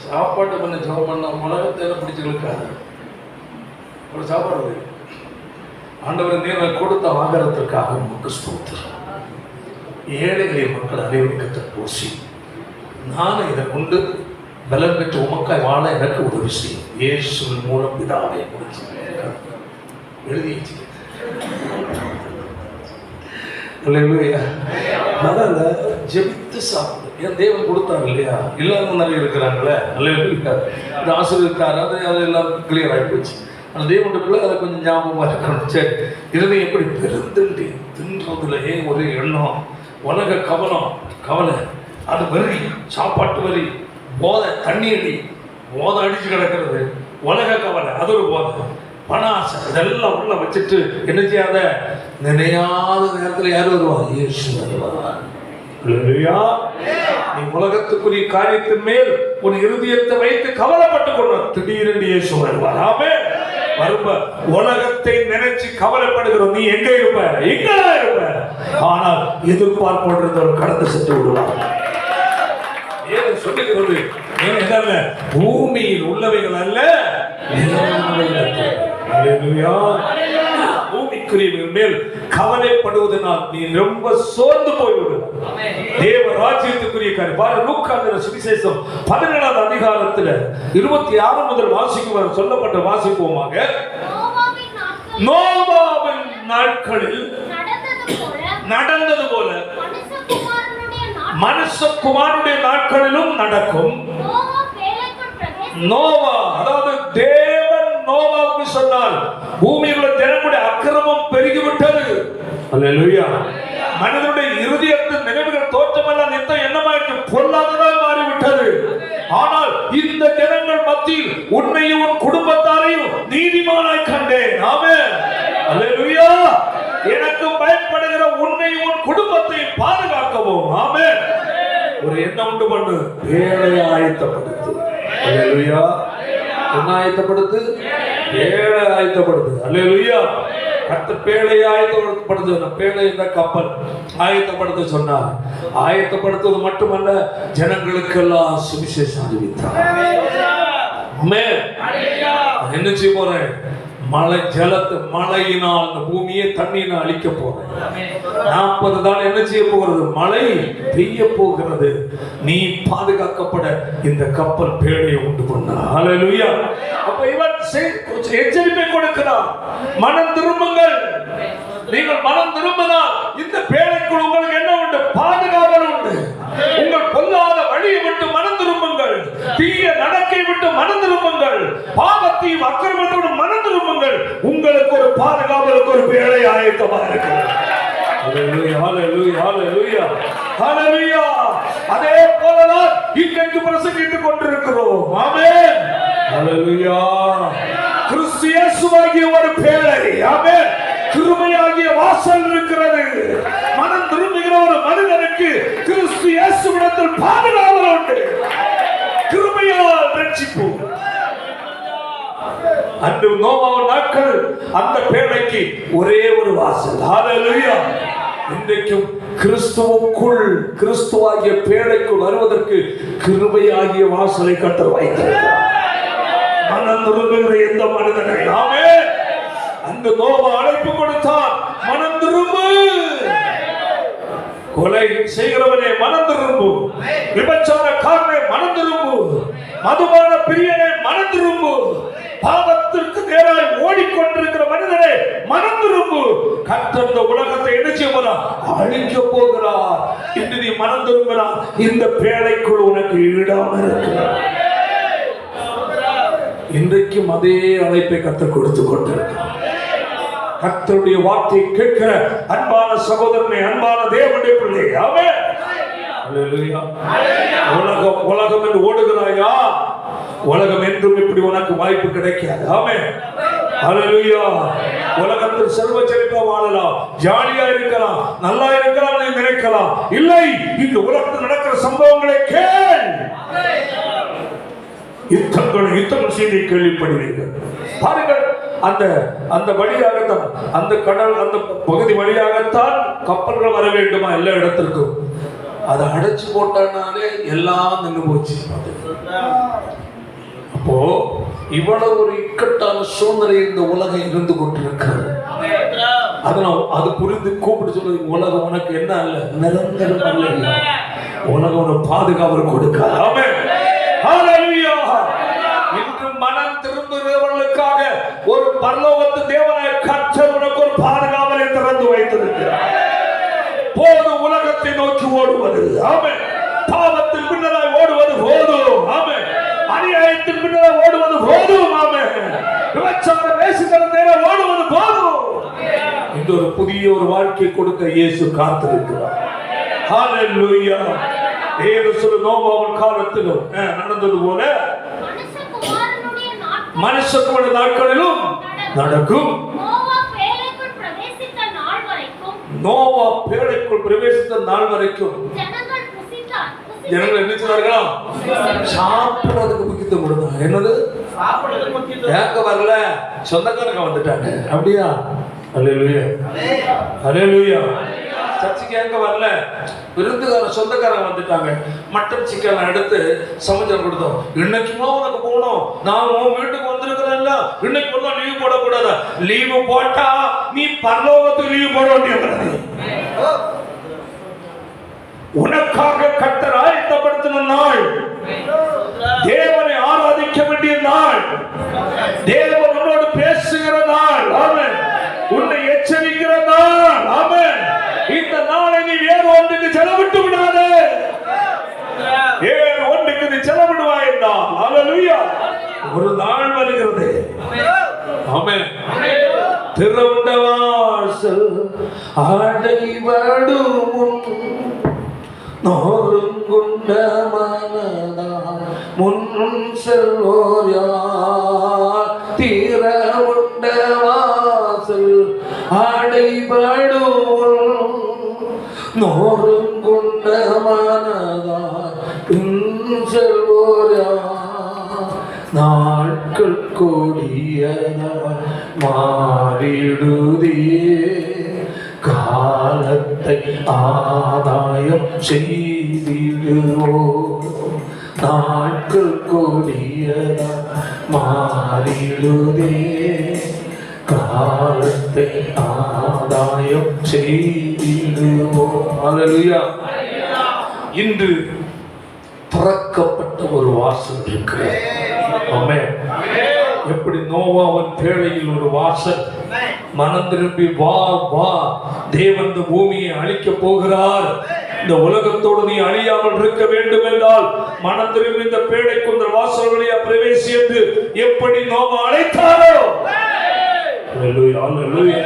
சாப்பாடு பண்ண ஜெபம் பண்ண உலகத்தை பிடிச்சிருக்காது. ஒரு சாப்பாடு ஆண்டவர் நீரை கொடுத்த ஆகாரத்திற்காக நமக்கு ஸ்தோத்திரம். ஏழைகளை மக்கள் அனைவருக்கத்தை போசி நான் இதை கொண்டு பலம் பெற்று உமக்காய் வாழ எனக்கு உதவி செய்யும். இயேசுவின் மூலம் பிதாவை எழுதி அல்லேலூயா. அதனால ஜெபித்து சாப்பிடு. ஏன் தேவன் கொடுத்தாங்க இல்லையா? இல்லாமல் நிறைய இருக்கிறாங்களே. அல்லேலூயா. இந்த ஆசீர்வதித்தார், அது எல்லாம் கிளியர் ஆகி போச்சு. ஆனால் தேவனுக்குள்ள அதை கொஞ்சம் ஞாபகமாக இருக்கணும். சரி, இருதயம் எப்படி பெருந்துண்டு தின்றதுலையே ஒரு எண்ணம், உலக கவலை, அது வரி, சாப்பாட்டு வரி, போதை, தண்ணி அடி, போதை அடிச்சு கிடக்கிறது, உலக கவலை, அது ஒரு போதை, பண ஆசை, இதெல்லாம் உள்ள வச்சுட்டு என்ன செய்யாத, நினையாத நேரத்தில் யார் வருவா? இயேசு வருவார். நீ உலகத்துக்குரிய காரியத்தின் மேல் உன் இருதயத்தை வைத்து கவலைப்பட்டு கொண்டு திடீரென்று இயேசு வருவார். ஆமென். வரும்ப உலகத்தை நினைச்சு கவலைப்படுகிறோம். நீ எங்க இருப்ப? எங்கதான் இருப்ப? ஆனால் எதிர்பார்ப்பு கடந்து சென்று விடுவார். ஏன் சொல்லுகிறது? பூமியில் உள்ளவைகள் அல்ல, பூமிக்குரியவர்கள் மேல் கவலைப்படுவதனால் நீ ரொம்ப சோர்ந்து போய்விடுவார். தேவ ராஜ்யத்துக்குரிய காரியம் பாரு. லூக்கா சுவிசேஷம் 17ஆம் அதிகாரத்தில் 26 முதல் வாசிக்கும் சொல்லப்பட்ட வாசிப்போமாக. நோவாவின் நாட்களில் நடந்தது போல மனுஷகுமாரனுடைய நாட்களிலும் நடக்கும். நோவா, அதாவது தேவன் நோவாவுக்கு சொன்னார், பூமியில் உள்ள ஜனங்களுடைய அக்கிரமம் பெருகிவிட்டது. அல்லேலூயா. மனிதனுடைய இருதயத்தின் நினைவுகள் தோற்றமெல்லாம் நித்தம் என்னமாயிற்று? பொல்லாததாய் மாறிவிட்டது. ஆனால் இந்த ஜனங்கள் மத்தியில் உன்னையும் உன் குடும்பத்தாரையும் நீதிமானாய் கண்டேன். ஆமென். அல்லேலூயா. எனக்கு பயப்படுகிற உன்னையும் உன் குடும்பத்தை பாதுகாக்கவும். ஆமென். ஒரு எண்ணம் உண்டு பண்ணு, பேழையை ஆயத்தப்படுத்து. அல்லேலூயா. என்ன ஆயத்தப்படுத்து? பேழை ஆயத்தப்படுத்து. அல்லேலூயா. அடுத்த பேழையை ஆயத்தப்படுத்து. பேழை என்ற கப்பல் ஆயத்தப்படுத்த சொன்னார். ஆயத்தப்படுத்துவது மட்டுமல்ல, ஜனங்களுக்கெல்லாம் சுவிசேஷம் அறிவித்தார். என்ன செய்ய போறேன்? மழை ஜலத்தை, மழையினால் அந்த பூமியை தண்ணியினால் அழிக்க போறேன். 40 நாள் என்ன செய்ய போகிறது? மழை பெய்ய போகிறது. நீ பாதுகாக்கப்பட இந்த கப்பல் பேழையை உண்டு பண்ண. ஹல்லேலூயா. அப்ப இவன் எச்சரிப்பை கொடுக்கிறான், மனம் திரும்புங்கள். நீங்கள் மனம் திரும்பினால் இந்த பேழைக்குள் உங்களுக்கு என்ன உண்டு? பாதுகாவல் உண்டு. உங்கள் பொல்லாத வழியை விட்டு மனம் திரும்புங்கள். தீய நடக்கை விட்டு மனம் திரும்புங்கள். பாவத்தையும் அக்கிரமத்தோடு மனம் திரும்புங்கள். உங்களுக்கு ஒரு பாதுகாவலுக்கு ஒரு பேழை ஆயத்தமாக இருக்கிறது. ஹல்லேலூயா, ஹல்லேலூயா, ஹல்லேலூயா, ஹல்லேலூயா. அதே போலதான் இன்றைக்கு பிரசங்கித்துக் கொண்டிருக்கிறோம். ஆமென். ஹல்லேலூயா. கிறிஸ்து இயேசுவாகிய ஒரு பேழை, ஆமென், கிருபையாகிய வாசல் இருக்கிறது. மனம் திரும்புகிற ஒரு மனிதனுக்கு கிறிஸ்து இயேசுவிடத்தில் பாதுகாவல் உண்டு. கிருபையால் ரட்சிப்பு. அன்று நோவாவின் நாட்கள் அந்த பேழைக்கு ஒரே ஒரு வாசல். ஹல்லேலூயா. இன்றைக்கும் கிறிஸ்துவுக்குள், கிறிஸ்துவாகிய பேழைக்குள் வருவதற்கு கிருபையாகிய வாசலை கர்த்தர் வைத்திருக்கிறார். மனம் திரும்புகிற எந்த மனிதனை, ஆமென், அந்த நோவா அழைப்பு கொடுத்தார், மனம் திரும்பு. கொலை செய்கிறவனே மனம் திரும்பு. விபச்சாரக்காரனே மனம் திரும்பு. மதுபான பிரியனே மனம் திரும்பு. பாவத்திற்கு நேராக ஓடிக்கொண்டிருக்கிற மனிதனே மனம் திரும்பு. கர்த்தர் இந்த உலகத்தை என்ன செய்ய போகிறார்? அழிக்க போகிறார். இன்று நீ மனம் திரும்பினார், இந்த பேழைக்குள் உனக்கு இடம் இருக்கிறார். இன்றைக்கும் அதே அழைப்பை கர்த்தர் கொடுத்து கொண்டிருக்கிறார். கர்த்தருடைய வார்த்தையை கேட்கிற அன்பான சகோதரனே, அன்பான தேவனுடைய பிள்ளை, ஆமென். அல்லேலூயா. உலகம் என்று ஓடுகிறாயா? உலகம் என்றும் இப்படி உனக்கு வாய்ப்பு கிடைக்காது. ஆமென். அல்லேலூயா. உலகத்தில் செல்வ செழிப்பா வாழலாம், ஜாலியா இருக்கலாம், நல்லா இருக்கலாம் நீ நினைக்கலாம். இல்லை, இந்த உலகத்தில் நடக்கிற சம்பவங்களை கேள். யுத்தங்கள் செய்தி கேள்விப்படுவீர்கள். பாருங்கள், அந்த வழியாகத்தான், அந்த கடல், அந்த பகுதி வழியாகத்தான் கப்பல்கள் வர வேண்டுமா எல்லா இடத்திற்கும். அதை அடைச்சு போட்டாலே எல்லாம் நின்று போச்சு. அப்போ இவ்வளவு ஒரு இக்கட்டான சூழ்நிலை இந்த உலகம் இருந்து கொண்டிருக்கிறது. அதனால அது புரிந்து கூப்பிட்டு சொல்றது, உலகம் உனக்கு என்ன அல்ல, நிரந்தரம் அல்ல. உலகம் உனக்கு பாதுகாவல் கொடுக்காது. ஆமென். ஹல்லேலூயா. இன்று மனம் திரும்புகிறவர்களுக்காக ஒரு பரலோகத்து தேவனாய கர்த்தர் உனக்கு ஒரு பாதுகாவலை திறந்து வைத்திருக்கிறார். நோக்கி ஓடுவது, ஆமென். பாவத்தின் பின்னராய் ஓடுவது போதும், ஆமென். அநியாயத்தின் பின்னராய் ஓடுவது போதும், ஆமென். விபச்சார வேசித்தனத்திலே ஓடுவது போதும். இந்த ஒரு புதிய ஒரு வாழ்க்கை கொடுக்க இயேசு காத்திருக்கிறார். ஹalleluya. தேவ நோவாவின் காலத்திலும் நடந்தது போல மனுஷகுமாரனுடைய நாட்களிலும் நடக்கும். நோவா பேழைக்குள் பிரவேசித்த நாள் வரைக்கும் ஜனங்கள் என்ன செய்தார்களா? சாப்பிடுறதுக்கு முக்கியத்துவம் கொடுத்தாங்க. என்னது? ஏங்க வரல, சொந்தக்காரங்க வந்துட்டாங்க. அப்படியா? ஹalleluya, ஹalleluya. சர்ச்சுக்கு ஏங்க வரல? விருந்துகார சொந்தக்காரங்க வந்துட்டாங்க. மட்டன் சிக்கன் எடுத்து சமைச்சு கொடுத்தோம். இன்னைக்குமா உனக்கு போகணும், நான் உன் வீட்டுக்கு வந்திருக்கிறேன்ல, இன்னைக்கு வந்து லீவ் போடக்கூடாது. லீவு போட்டா நீ பரலோகத்துக்கு லீவ் போட வேண்டியது. உனக்காக கர்த்தர் ஆயத்தப்படுத்தின நாள், தேவனை ஆராதிக்க வேண்டிய நாள், தேவன் உன்னோடு பேசுகிற நாள், ஆமென். உன்னை எச்சரிக்கிற நாள், ஆமென். இந்த நாளை நீ வேறு ஒன்றுக்கு செலவிட்டு விடாதே. வேறு ஒன்றுக்கு நீ செலவிடுவாய் என்றால், ஹalleluya, ஒரு நாள் வருகிறது, ஆமென். திறந்த வாசல் அடைபடும் நோருங்குண்ட மனதால் முன் செல்வோர் யார்? திறவுண்ட வாசல் அடைபடும் நோருங்குண்ட மனதால் பின் செல்வோர் யார்? நாட்கள் கொடியதால் மாறிடுதே, காலத்தை ஆதாயம் செய்திடுவோ. நாட்கள் கொடியதால் மாறிடுதே, காலத்தை ஆதாயம் செய்திடுவோ. ஹalleluya. இன்று திறக்கப்பட்ட ஒரு வாசல் இருக்கிறது, ஆமென். எப்படி நோவாவின் பேழையில் ஒரு வாசல், மனம் திரும்பி வா வா, தேவன் இந்த பூமியை அழிக்க போகிறார், இந்த உலகத்தோடு நீ அழியாமல் இருக்க வேண்டும் என்றால் மனம் திரும்பி இந்த பேழைக்குந்த வாசல் வழியா பிரவேசி என்று எப்படி நோவா அழைத்தாரோ, ஹalleluya, ஹalleluya.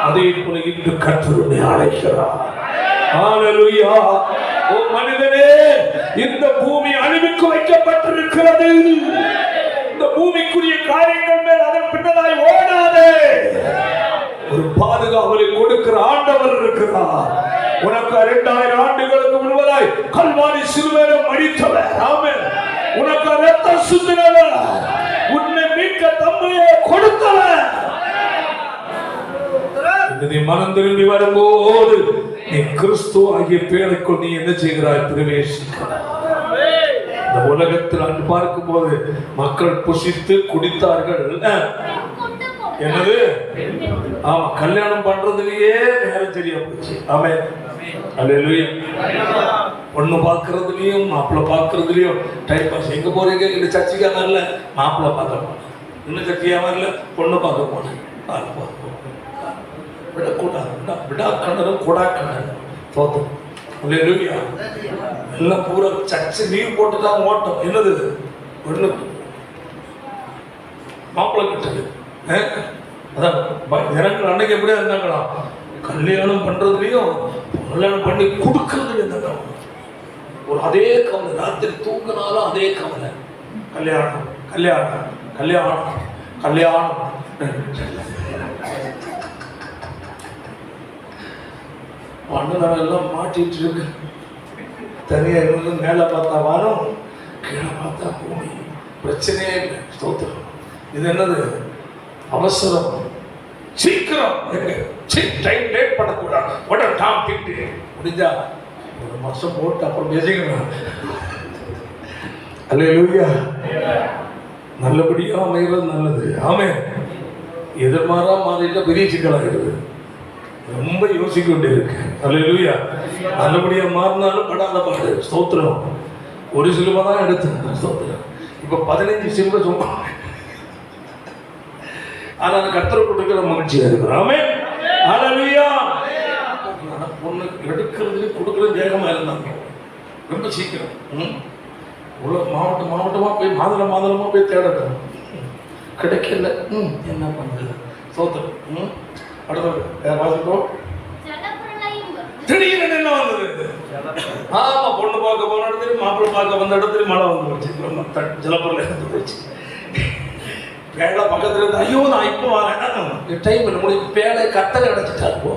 அதே போல இன்று கர்த்தர் உன்னை அழைக்கிறார். ஹalleluya. ஓ மனிதனே, இந்த பூமி அழிவுக்கு வைக்கப்பட்டிருக்கிறது. இந்த பூமிக்குரிய காரியங்கள் மேல் அதன் பின்னராய் ஓடாதே. ஒரு பாதுகாவலை கொடுக்கிற ஆண்டவர் இருக்கிறார். உனக்கு 2000 ஆண்டுகளுக்கு முன்பதாய் கல்வாரி சிலுவையிலே மரித்தவர், ஆமென். உனக்கு இரத்தம் சிந்தினவர், உன்னை மீட்க தம்மையே கொடுத்தவர். நீ மனம் திரும்பி வரும்போது நீ கிறிஸ்து ஆகிய பேழைக்குள் நீ என்ன செய்கிறாய்? பிரவேசிக்கிறாய். இந்த உலகத்தில் அன்று பார்க்கும் போது மக்கள் புசித்து குடித்தார்கள். என்னது? ஆமா, கல்யாணம் பண்றதுலயே நேரம் சரியா போச்சு, ஆமென். ஹalleluya. பொண்ணு பார்க்கறதுலயும் மாப்பிள்ளை பார்க்கறதுலயும் டைம் பாஸ். எங்க போறீங்க? இந்த சர்ச்சுக்கா வரல, மாப்பிள்ளை பார்க்க போனேன். இன்னும் சர்ச்சையா வரல, பொண்ணு பார்க்க போனேன். விடா கணரும் கொடா கணரும் தோத்தம். ஹalleluya. எல்லாம் பூரா சர்ச்சு லீவ் போட்டு தான் ஓட்டம். என்னது? ஒண்ணு மாப்பிள்ளை கிட்டது. அதான் இறங்குற அன்னைக்கு எப்படியா இருந்தாங்களா? கல்யாணம் பண்றதுலயும் கல்யாணம் பண்ணி கொடுக்கறதுல இருந்தாங்க. ஒரு அதே கவலை, ராத்திரி தூங்கினாலும் அதே கவலை. கல்யாணம் கல்யாணம் கல்யாணம் கல்யாணம். மண்ணெல்லாம் எல்லாம் மாட்டிட்டு இருக்கு. தனியா இருந்து மேலே பார்த்தா வாரம், கீழே பார்த்தா பூமி. பிரச்சனையே இல்லை. ஸ்தோத்திரம். இது என்னது? அவசரம். சீக்கிரம் டைம் லேட் பண்ணக்கூடாது. உடனே டாம் திட்டு முடிஞ்சா ஒரு மாசம் போட்டு அப்புறம் பேசிக்கணும். ஹல்லேலூயா. நல்லபடியா அமைகிறது நல்லது, ஆமென். எதிர்மாறா மாறிட்டா பெரிய சிக்கலாகிறது. ரொம்ப யோசிக்க வேண்டியிருக்கு. ஹல்லேலூயா. நல்லபடியா மாறினாலும் படாத பாடு. ஸ்தோத்திரம். ஒரு சிலுவை தான் எடுத்து ஸ்தோத்திரம். இப்ப 15 சிலுவை சும்மா. ஆனா கர்த்தர் கொடுக்கிற மகிழ்ச்சியா இருக்கு, ஆமென். ஹல்லேலூயா. ஒன்று எடுக்கிறது கொடுக்குறது வேகமாக இருந்தாங்க, ரொம்ப சீக்கிரம். உள்ள மாவட்டமாக போய் மாதளமாக போய் தேடட்டும், கிடைக்கல. என்ன பண்ணுறது? சோத்திரம். அடுத்த வாசிப்போம். திடீர்னு என்ன வந்தது? ஆமா, பொண்ணு பார்க்க போன இடத்துல, மாப்பிள்ளை பார்க்க வந்த இடத்துல மழை வந்து போச்சு. ஜலப்பூர்ல இருந்து போச்சு. பேழை பக்கத்துல இருந்து, ஐயோ நான் இப்போ வரேன், டைம் இல்லை முடியும். பேழை கத்தரை அடைச்சிட்டா இப்போ.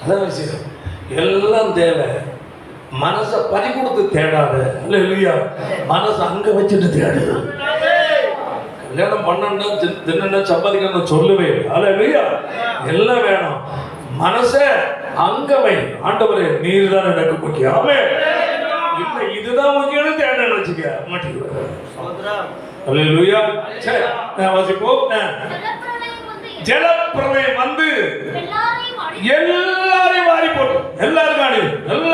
அதான் விஷயம். எல்லாம் தேவை. மனசை பறி கொடுத்து தேடாத, இல்ல இல்லையா? மனசை அங்க வச்சுட்டு தேடுது. கல்யாணம் பண்ணா தின்னா சம்பாதிக்கணும் சொல்லவே, அல்ல இல்லையா? எல்லாம் வேணும். மனசை அங்க வை. ஆண்டவரே நீர் தான் எனக்கு முக்கியம். இல்ல இதுதான் முக்கியம் தேட வச்சுக்க மாட்டேங்குது. அல்லேலூயா. சரி, வாசிப்போம். ஜலப்பிரளயம் வந்து எல்லாரையும் வாரி போட்டு, எல்லாரும்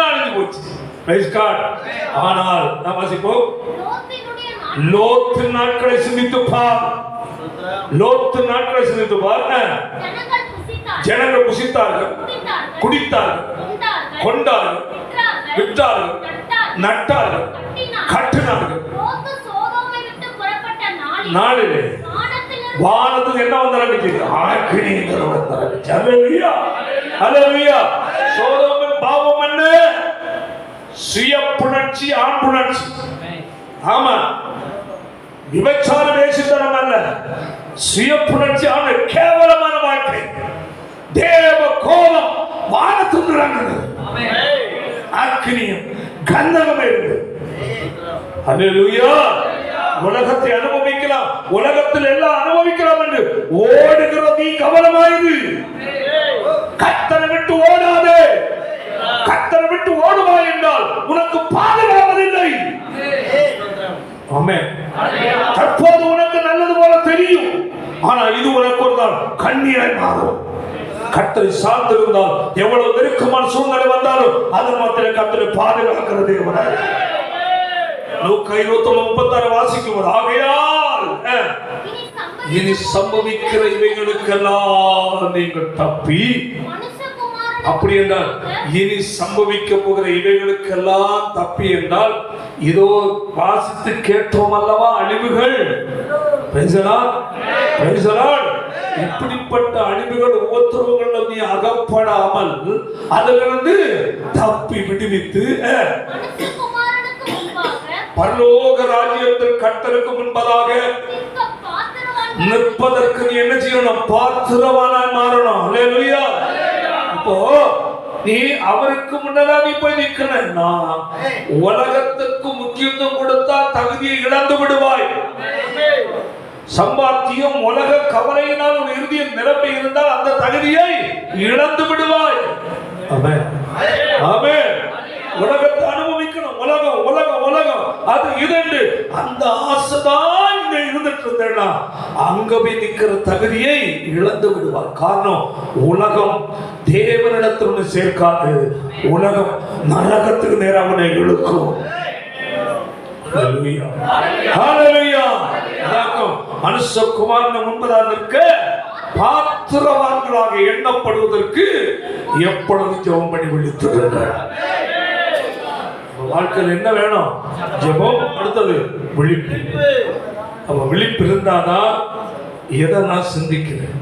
அழிஞ்சு போச்சு. Praise God. ஆனால் நாம் வாசிப்போம். லோத்து நாட்களை சிந்தித்து பார். லோத்து நாட்களை சிந்தித்து பார். ஜனங்கள் புசித்தார்கள், குடித்தார்கள், கொண்டார்கள், விட்டார்கள், நட்டார்கள், கட்டினார்கள். நாளிலே வானத்துக்கு என்ன வந்தாலும் சோதோமின் பாவம் என்ன? சுய புணர்ச்சி, ஆண் புணர்ச்சி. ஆமா, விபச்சார வேசித்தனம் அல்ல, சுய புணர்ச்சி ஆன கேவலமான வாழ்க்கை. தேவ கோபம் வானத்துக்கு இறங்குது. அக்கினியும் கந்தகம் இருக்கு. அல்லேலூயா. உலகத்தை அனுபவிக்கலாம், உலகத்தில் எல்லாம் அனுபவிக்கலாம் என்று ஓடுகிற நீ கவனமாயிரு. கர்த்தரை விட்டு ஓடாதே. கர்த்தரை விட்டு ஓடுவா என்றால் உனக்கு பாதுகாவதில்லை. ஆமென். தற்போது உனக்கு நல்லது போல தெரியும், ஆனா இது உனக்கு ஒரு நாள் கண்ணீரை மாறும். கர்த்தரை சார்ந்திருந்தால் எவ்வளவு நெருக்கமான சூழ்நிலை வந்தாலும் அது மாத்திரம் கர்த்தரை பாதுகாக்கிறது. லூக்கா 21:36 வாசிக்கும். ஆகையால் இனி சம்பவிக்கிற இவைகளுக்கெல்லாம் நீங்கள் தப்பி, அப்படி என்றால் இனி சம்பவிக்க போகிற இவைகளுக்கெல்லாம் தப்பி என்றால் இதோ வாசித்து கேட்டோம் அல்லவா அழிவுகள். இப்படிப்பட்ட அழிவுகள் உபத்திரவங்கள் நீ அகப்படாமல் அதிலிருந்து தப்பி விடுவித்து பரலோக ராஜ்யத்தில் கர்த்தருக்கு முன்பதாக நிற்பதற்கு நீ என்ன செய்யணும்? பாத்திரவானாய் மாறணும். அல்லேலூயா. அப்போ நீ அவருக்கு முன்னதா நீ போய் நிக்கணும்னா உலகத்துக்கு முக்கியத்துவம் கொடுத்தா தகுதியை இழந்து விடுவாய். சம்பாத்தியம் உலக கவலையினால் உன் இருதயம் நிரம்பி இருந்தால் அந்த தகுதியை இழந்து விடுவாய். ஆமென், ஆமென். உலகத்தை அனுபவிக்கணும். உலகம் உலகம் உலகம் அது இது அந்த ஆசைதான் இங்க இருந்துட்டு இருந்தேன்னா அங்க போய் நிக்கிற தகுதியை இழந்து விடுவார். காரணம், உலகம் தேவனிடத்தில் சேர்க்காது. உலகம் நரகத்துக்கு நேரம் அவனை இழுக்கும். மனுஷகுமாரன் முன்பதாக நிற்க பாத்திரவான்களாக எண்ணப்படுவதற்கு எப்பொழுது ஜெபம் பண்ணி விழித்திருக்கிறார். வாழ்க்கையில் என்ன வேணும்? ஜெபம். அடுத்தது விழிப்பு. அப்ப விழிப்பு இருந்தாதான் எதை நான் சிந்திக்கிறேன்.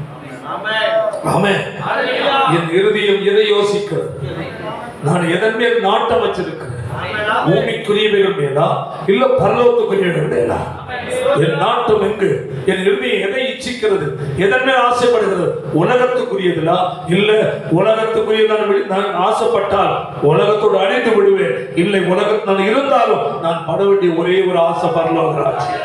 ஆமென். என் இருதயம் எதை யோசிக்கிறது? நான் எதன் மேல் நாட்டம் வச்சிருக்கிறேன்? பூமிக்குரியவைகள் மேலா இல்ல பரலோகத்துக்குரியவைகள் மேலா? என் நாட்டம் எங்கு? என் இருதயம் எதை இச்சிக்கிறது? எதன் மேல் ஆசைப்படுகிறது? உலகத்துக்குரியதுலா இல்ல உலகத்துக்குரிய நான் ஆசைப்பட்டால் உலகத்தோடு அழிந்து விடுவேன். இல்லை, உலகத்தில் நான் இருந்தாலும் நான் பட வேண்டிய ஒரே ஒரு ஆசை பரலோக ராஜ்யம்.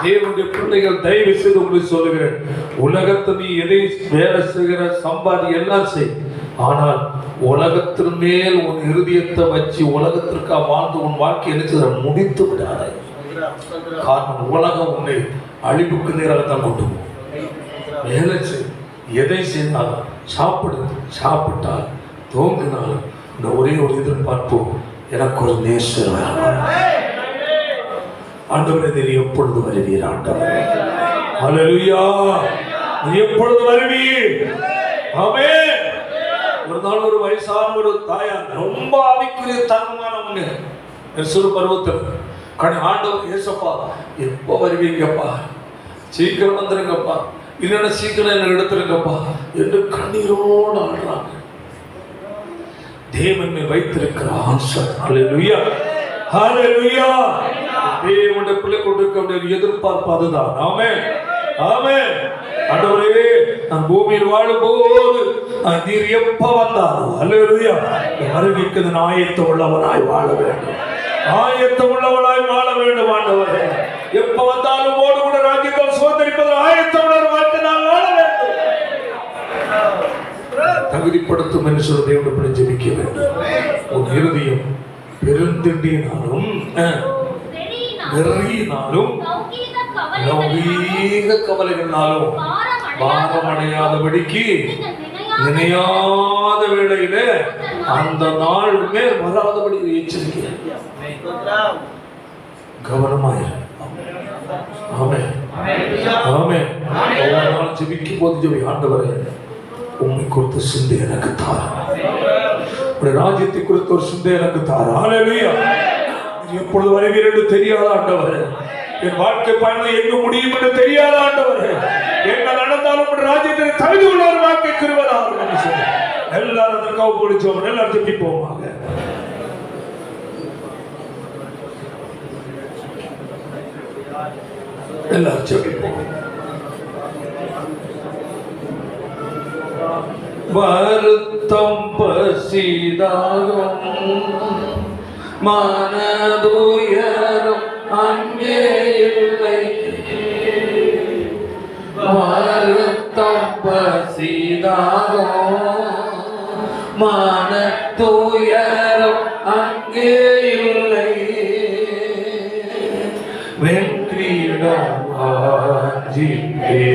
தேவனுடைய பிள்ளைகள் தயவு செய்து உங்களுக்கு சொல்லுகிறேன், உலகத்தை நீ எதை வேலை செய்கிற சம்பாதி எல்லாம் செய், ஆனால் உலகத்தின் மேல் உன் இருதயத்தை வச்சு உலகத்திற்காக வாழ்ந்து உன் வாழ்க்கை என்ன முடித்து விடாத. காரணம், உலகம் உன்னை அழிவுக்கு நேராக தான் கொண்டு போகும். வேலை செய், எதை செய்தாலும் சாப்பிட்டால் தோங்கினாலும் இந்த ஒரே ஒரு எதிர்பார்ப்போம், எனக்கு ஒரு நேசர் வேணும். ஆண்டவரே, நீர் எப்பொழுது வருவீர்? ஆண்டவரே, ஹல்லேலூயா, நீர் எப்பொழுது வருவீர்? ஆமென். ஒரு நாள் ஒரு வயசான ஒரு தாயார் ரொம்ப ஆவிக்குரிய தர்மமானவங்க சிறு பருவத்தில் ஆண்டவர் ஏசப்பா எப்போ வருவீங்கப்பா, சீக்கிரம் வந்துருங்கப்பா, இல்லைன்னா சீக்கிரம் என்ன எடுத்துருங்கப்பா என்று கண்ணீரோடு ஆடுறாங்க. தேவன் வைத்திருக்கிற ஆன்சர். ஹல்லேலூயா, ஹல்லேலூயா. தேவனுடைய பிள்ளை கொடுக்க எதிர்பார்ப்பு அதுதான். ஆமென், ஆமென். ஆண்டவரே, நான் பூமியில் வாழும்போது நீர் எப்ப வந்தாலும் ஹல்லேலூயா வருகைக்கு நான் ஆயத்தம் உள்ளவனாய் வாழ வேண்டும், ஆயத்தம் உள்ளவனாய் வாழ வேண்டும். ஆண்டவரே, எப்ப வந்தாலும் ஓடு கூட ராஜ்யத்தில் சுதந்திரிப்பது ஆயத்தம் உள்ள வாழ்க்கை நான் வாழ வேண்டும். தகுதிப்படுத்தும் என்று சொல்ல தேவனுடைய ஜெபிக்க வேண்டும். உன் இருதயம் பெருந்திண்டினாலும் வெறியினாலும் லௌகீக கவலைகளாலும் பாரமடையாதபடிக்கு நினையாத வேளையில அந்த நாள் மேல் வராதபடி எச்சரிக்கிறேன். கவனமாயிரு. ஆமென், ஆமென். ஒவ்வொரு நாள் ஜெபிக்கும் போது ஜெபி, ஆண்டவரே உம்மை குறித்த சிந்தை எனக்கு தாரும், உடைய ராஜ்யத்தை குறித்த ஒரு சிந்தை எனக்கு தாரும். ஹல்லேலூயா. எப்பொழுது வருவீர் என்று தெரியாத ஆண்டவரே, என் வாழ்க்கை பயணம் எங்க முடியும் என்று தெரியாத ஆண்டவரே, என்ன நடந்தாலும் ராஜ்யத்தில் தகுதி உள்ள ஒரு வாழ்க்கை கிருபையாக எல்லாரும் அதற்காக பிடிச்சோம். எல்லாரும் ஜெபிப்போமாக. எல்லாரும் ஜெபிப்போம். வருத்தம் பசிதாகும் மனதுயரும் அங்கே இல்லை, வருத்தம் பசிதாகும் மனதுயரும் அங்கே இல்லை, வெற்றிடம் ஆஜிப்பே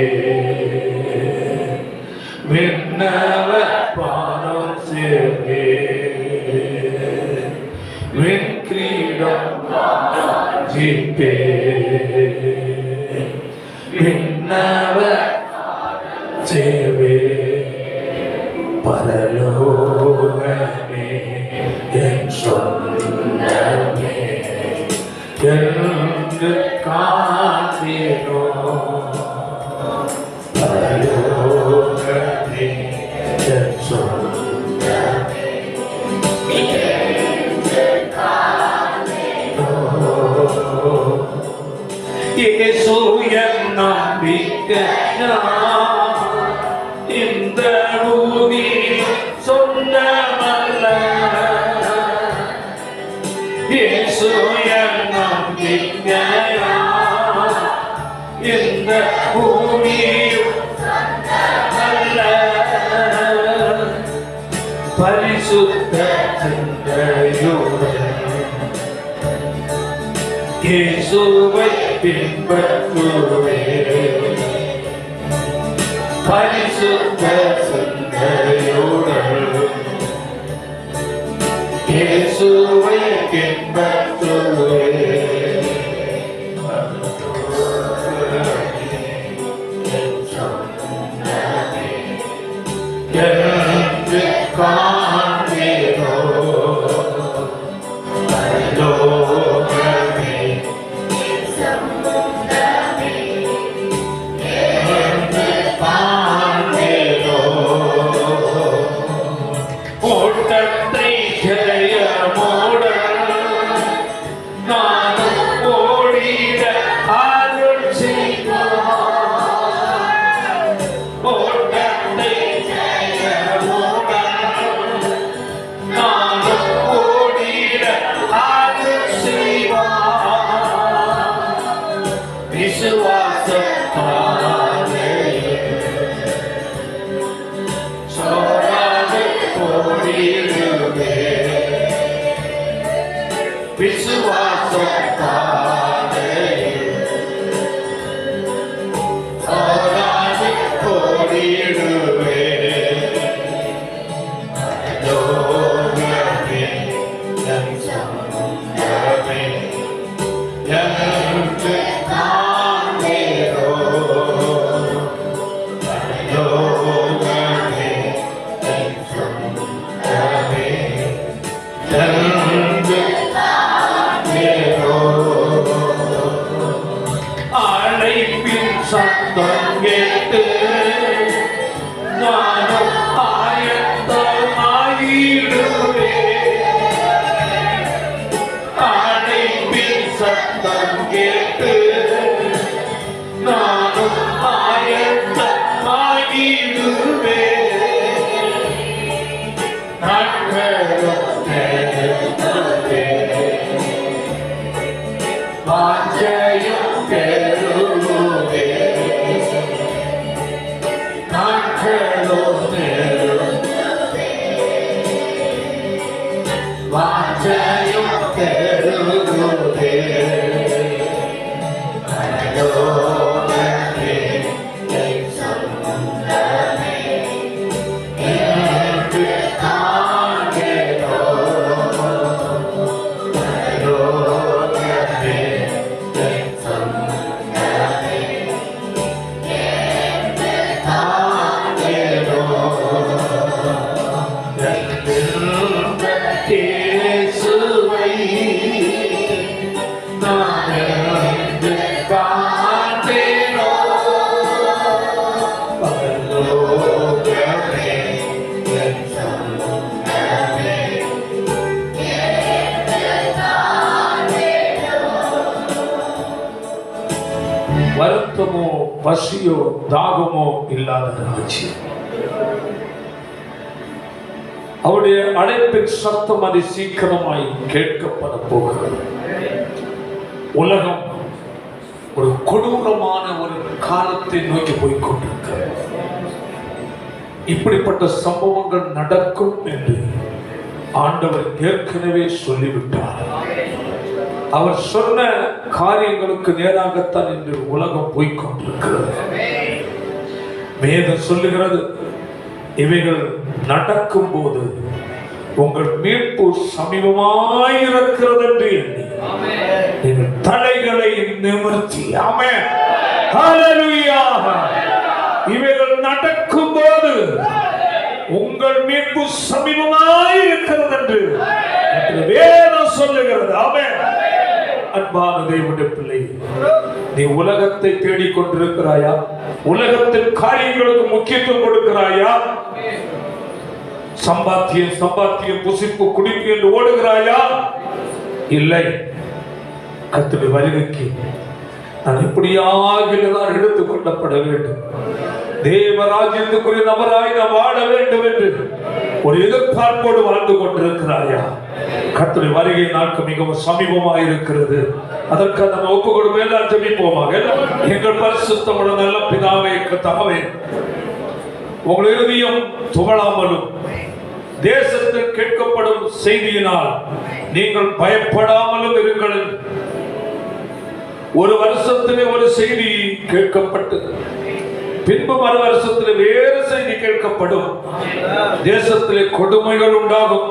விண்ணவ பாதம் சேர்வே, வெற்றிடம் ஆஜிப்பே விண்ணவ சேர்வே, பரலோகமே என் சொந்தமே என்று காண்பீரோ, பரலோகமே என் சொந்தமே என்று காண்பீரோ, இயேசு என் நம்பிக்கையாம், இந்த பூமி சொந்தமல்ல, இயேசு என் நம்பிக்கையாம், இந்த பூமி சொந்தமல்ல, பரிசுத்த சிந்தையுடன் இயேசுவை பின்பற்றுவேன், பரிசுத்த சிந்தையுடன் இயேசுவை பின்பற்றுவேன், என்று காண்பீரோ, பரலோகமே என்று காண்பீரோ, ஓட்டத்தை ஜெயமோட நானும் ஓடிட அருள் செய்வார், ஓட்டத்தை ஜெயமோட நானும் ஓடிட அருள் செய்வார், விசுவாசத்தாலே சோராது ஓடிடுவே, விசுவாசத்தாலே சோராது ஓடிடுவே, லோகமே என் சொந்தமே என்று காண்பீரோ, சத்தம் கேட்டு நானும் அழைப்பின் சத்தம் கேட்டு நானும் ஆயத்தமாகிடுவே. வாஞ்சையும் பெருவே நாட்களும் வாஞ்சையும் பெருவே வருத்தமோ பசியோ தாகமோ இல்லாத ராஜ்யம். அவருடைய அழைப்பின் சத்தம் அது சீக்கிரமாய் கேட்கப்பட போகிறது. உலகம் ஒரு கொடூரமான ஒரு காலத்தை நோக்கி போய்கொண்டிருக்கிறது. இப்படிப்பட்ட சம்பவங்கள் நடக்கும் என்று ஆண்டவர் ஏற்கனவே சொல்லிவிட்டார். அவர் சொன்ன காரியங்களுக்கு நேராகத்தான் இன்று உலகம் போய்கொண்டிருக்கிறது. வேதம் சொல்லுகிறது, இவைகள் நடக்கும் போது உங்கள் மீட்பு சமீபமாயிருக்கிறது என்று எண்ணி நீங்கள் தலைகளை நிமிர்த்தி, ஆமென், ஹல்லேலூயா, இவைகள் நடக்கும் போது உங்கள் மீட்பு சமீபமாயிருக்கிறது என்று வேதம் சொல்லுகிறது. ஆமென். அன்பான தேவனுடைய பிள்ளை, நீ உலகத்தை தேடிக்கொண்டிருக்கிறாயா? உலகத்தின் காரியங்களுக்கு முக்கியத்துவம் கொடுக்கிறாயா? சம்பாத்தியம் சம்பாத்தியம் புசிப்பு குடிப்பு என்று ஓடுகிறாயா? இல்லை. கர்த்தருடைய வருகைக்கு நான் இப்படியாக எடுத்துக் கொள்ளப்பட வேண்டும், தேவராஜ்யத்துக்குரிய நபராய் நாம் வாழ வேண்டும் என்று ஒரு எதிர்பார்ப்போடு வாழ்ந்து கொண்டிருக்கிறாயா? கர்த்தருடைய வருகை நாட்கள் மிகவும் சமீபமாக இருக்கிறது. அதற்காக நம்ம ஒப்புக்கொடுமே எல்லாம் ஜெபிப்போமாக. எங்கள் பரிசுத்தமுள்ள நல்ல பிதாவே, கர்த்தாவே, உங்கள் இருதயம் துவளாமலும் தேசத்தில் கேட்கப்படும் செய்தியினால் நீங்கள் பயப்படாமலும் இருங்கள். ஒரு வருஷத்திலே ஒரு செய்தி கேட்கப்பட்டது, பின்பு மறு வருஷத்தில் வேறு செய்தி கேட்கப்படும். தேசத்திலே கொடுமைகள் உண்டாகும்,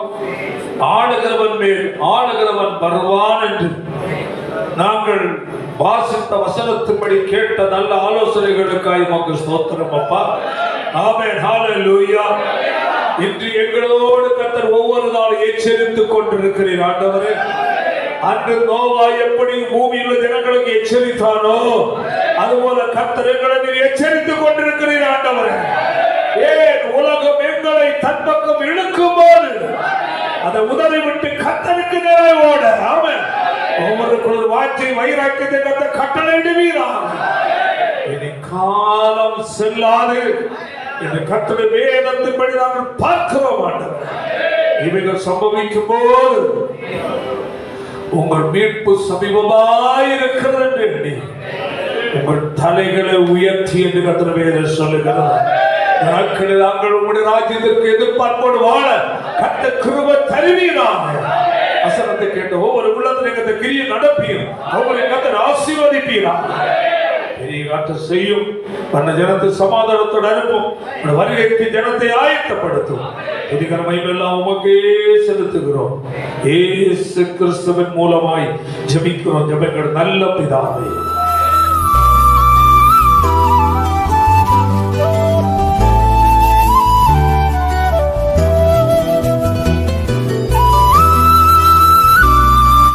ஆளுகிறவன் மேல் ஆளுகிறவன் வருவான் என்று நாங்கள் வாசித்த வசனத்தின்படி கேட்ட நல்ல ஆலோசனைகளுக்காக உமக்கு ஸ்தோத்திரம் அப்பா. ஆமென், ஹல்லேலூயா. இன்று எங்களோடு கர்த்தர் ஒவ்வொரு நாளும் எச்சரித்துக் கொண்டிருக்கிறீர் ஆண்டவரே. அன்று நோவா எப்படி பூமியில் உள்ள ஜனங்களுக்கு எச்சரித்தானோ அதுபோல கர்த்தர் எங்களை எச்சரித்துக் கொண்டிருக்கிறீர் ஆண்டவரே. ஏன் உலகம் எங்களை தன் பக்கம் இழுக்கும் போது அதை உதறி விட்டு கர்த்தருக்கு நேராக ஓட, ஆமென், ஒவ்வொருக்குள்ள வாஞ்சை வைராக்கியத்தை கர்த்தர் கட்டளையிடுவீராக. இனி காலம் செல்லாது இந்த கர்த்தருடைய வேதத்தின்படி நாங்கள் பார்க்கிறோம் ஆண்டவரே. இவைகள் சம்பவிக்கும் போது உங்கள் மீட்பு சமீபமாயிருக்கிறது என்று எண்ணி உங்கள் தலைகளை உயர்த்தி என்று கர்த்தர் வேதம் சொல்லுகிறார். நாட்களில் நாங்கள் உங்களுடைய ராஜ்யத்திற்கு எதிர்பார்ப்போடு வாழ கர்த்தர் கிருபை தருவீராக. வசனத்தை கேட்ட ஒவ்வொரு உள்ளத்திலும் கர்த்தர் கிரியை நடப்பீர், ஒவ்வொரு கர்த்தர் ஆசீர்வதிப்பீராக. பெரிய காற்று செய்யும், பண்ண ஜனத்தை சமாதானத்தோடு அனுப்பும், வருகைக்கு ஜனத்தை ஆயத்தப்படுத்தும். இதுகரமை எல்லாம் உமக்கே செலுத்துகிறோம். இயேசு கிறிஸ்துவின் மூலமாய் ஜெபிக்கிறோம். ஜெபங்கள் நல்ல பிதாவே.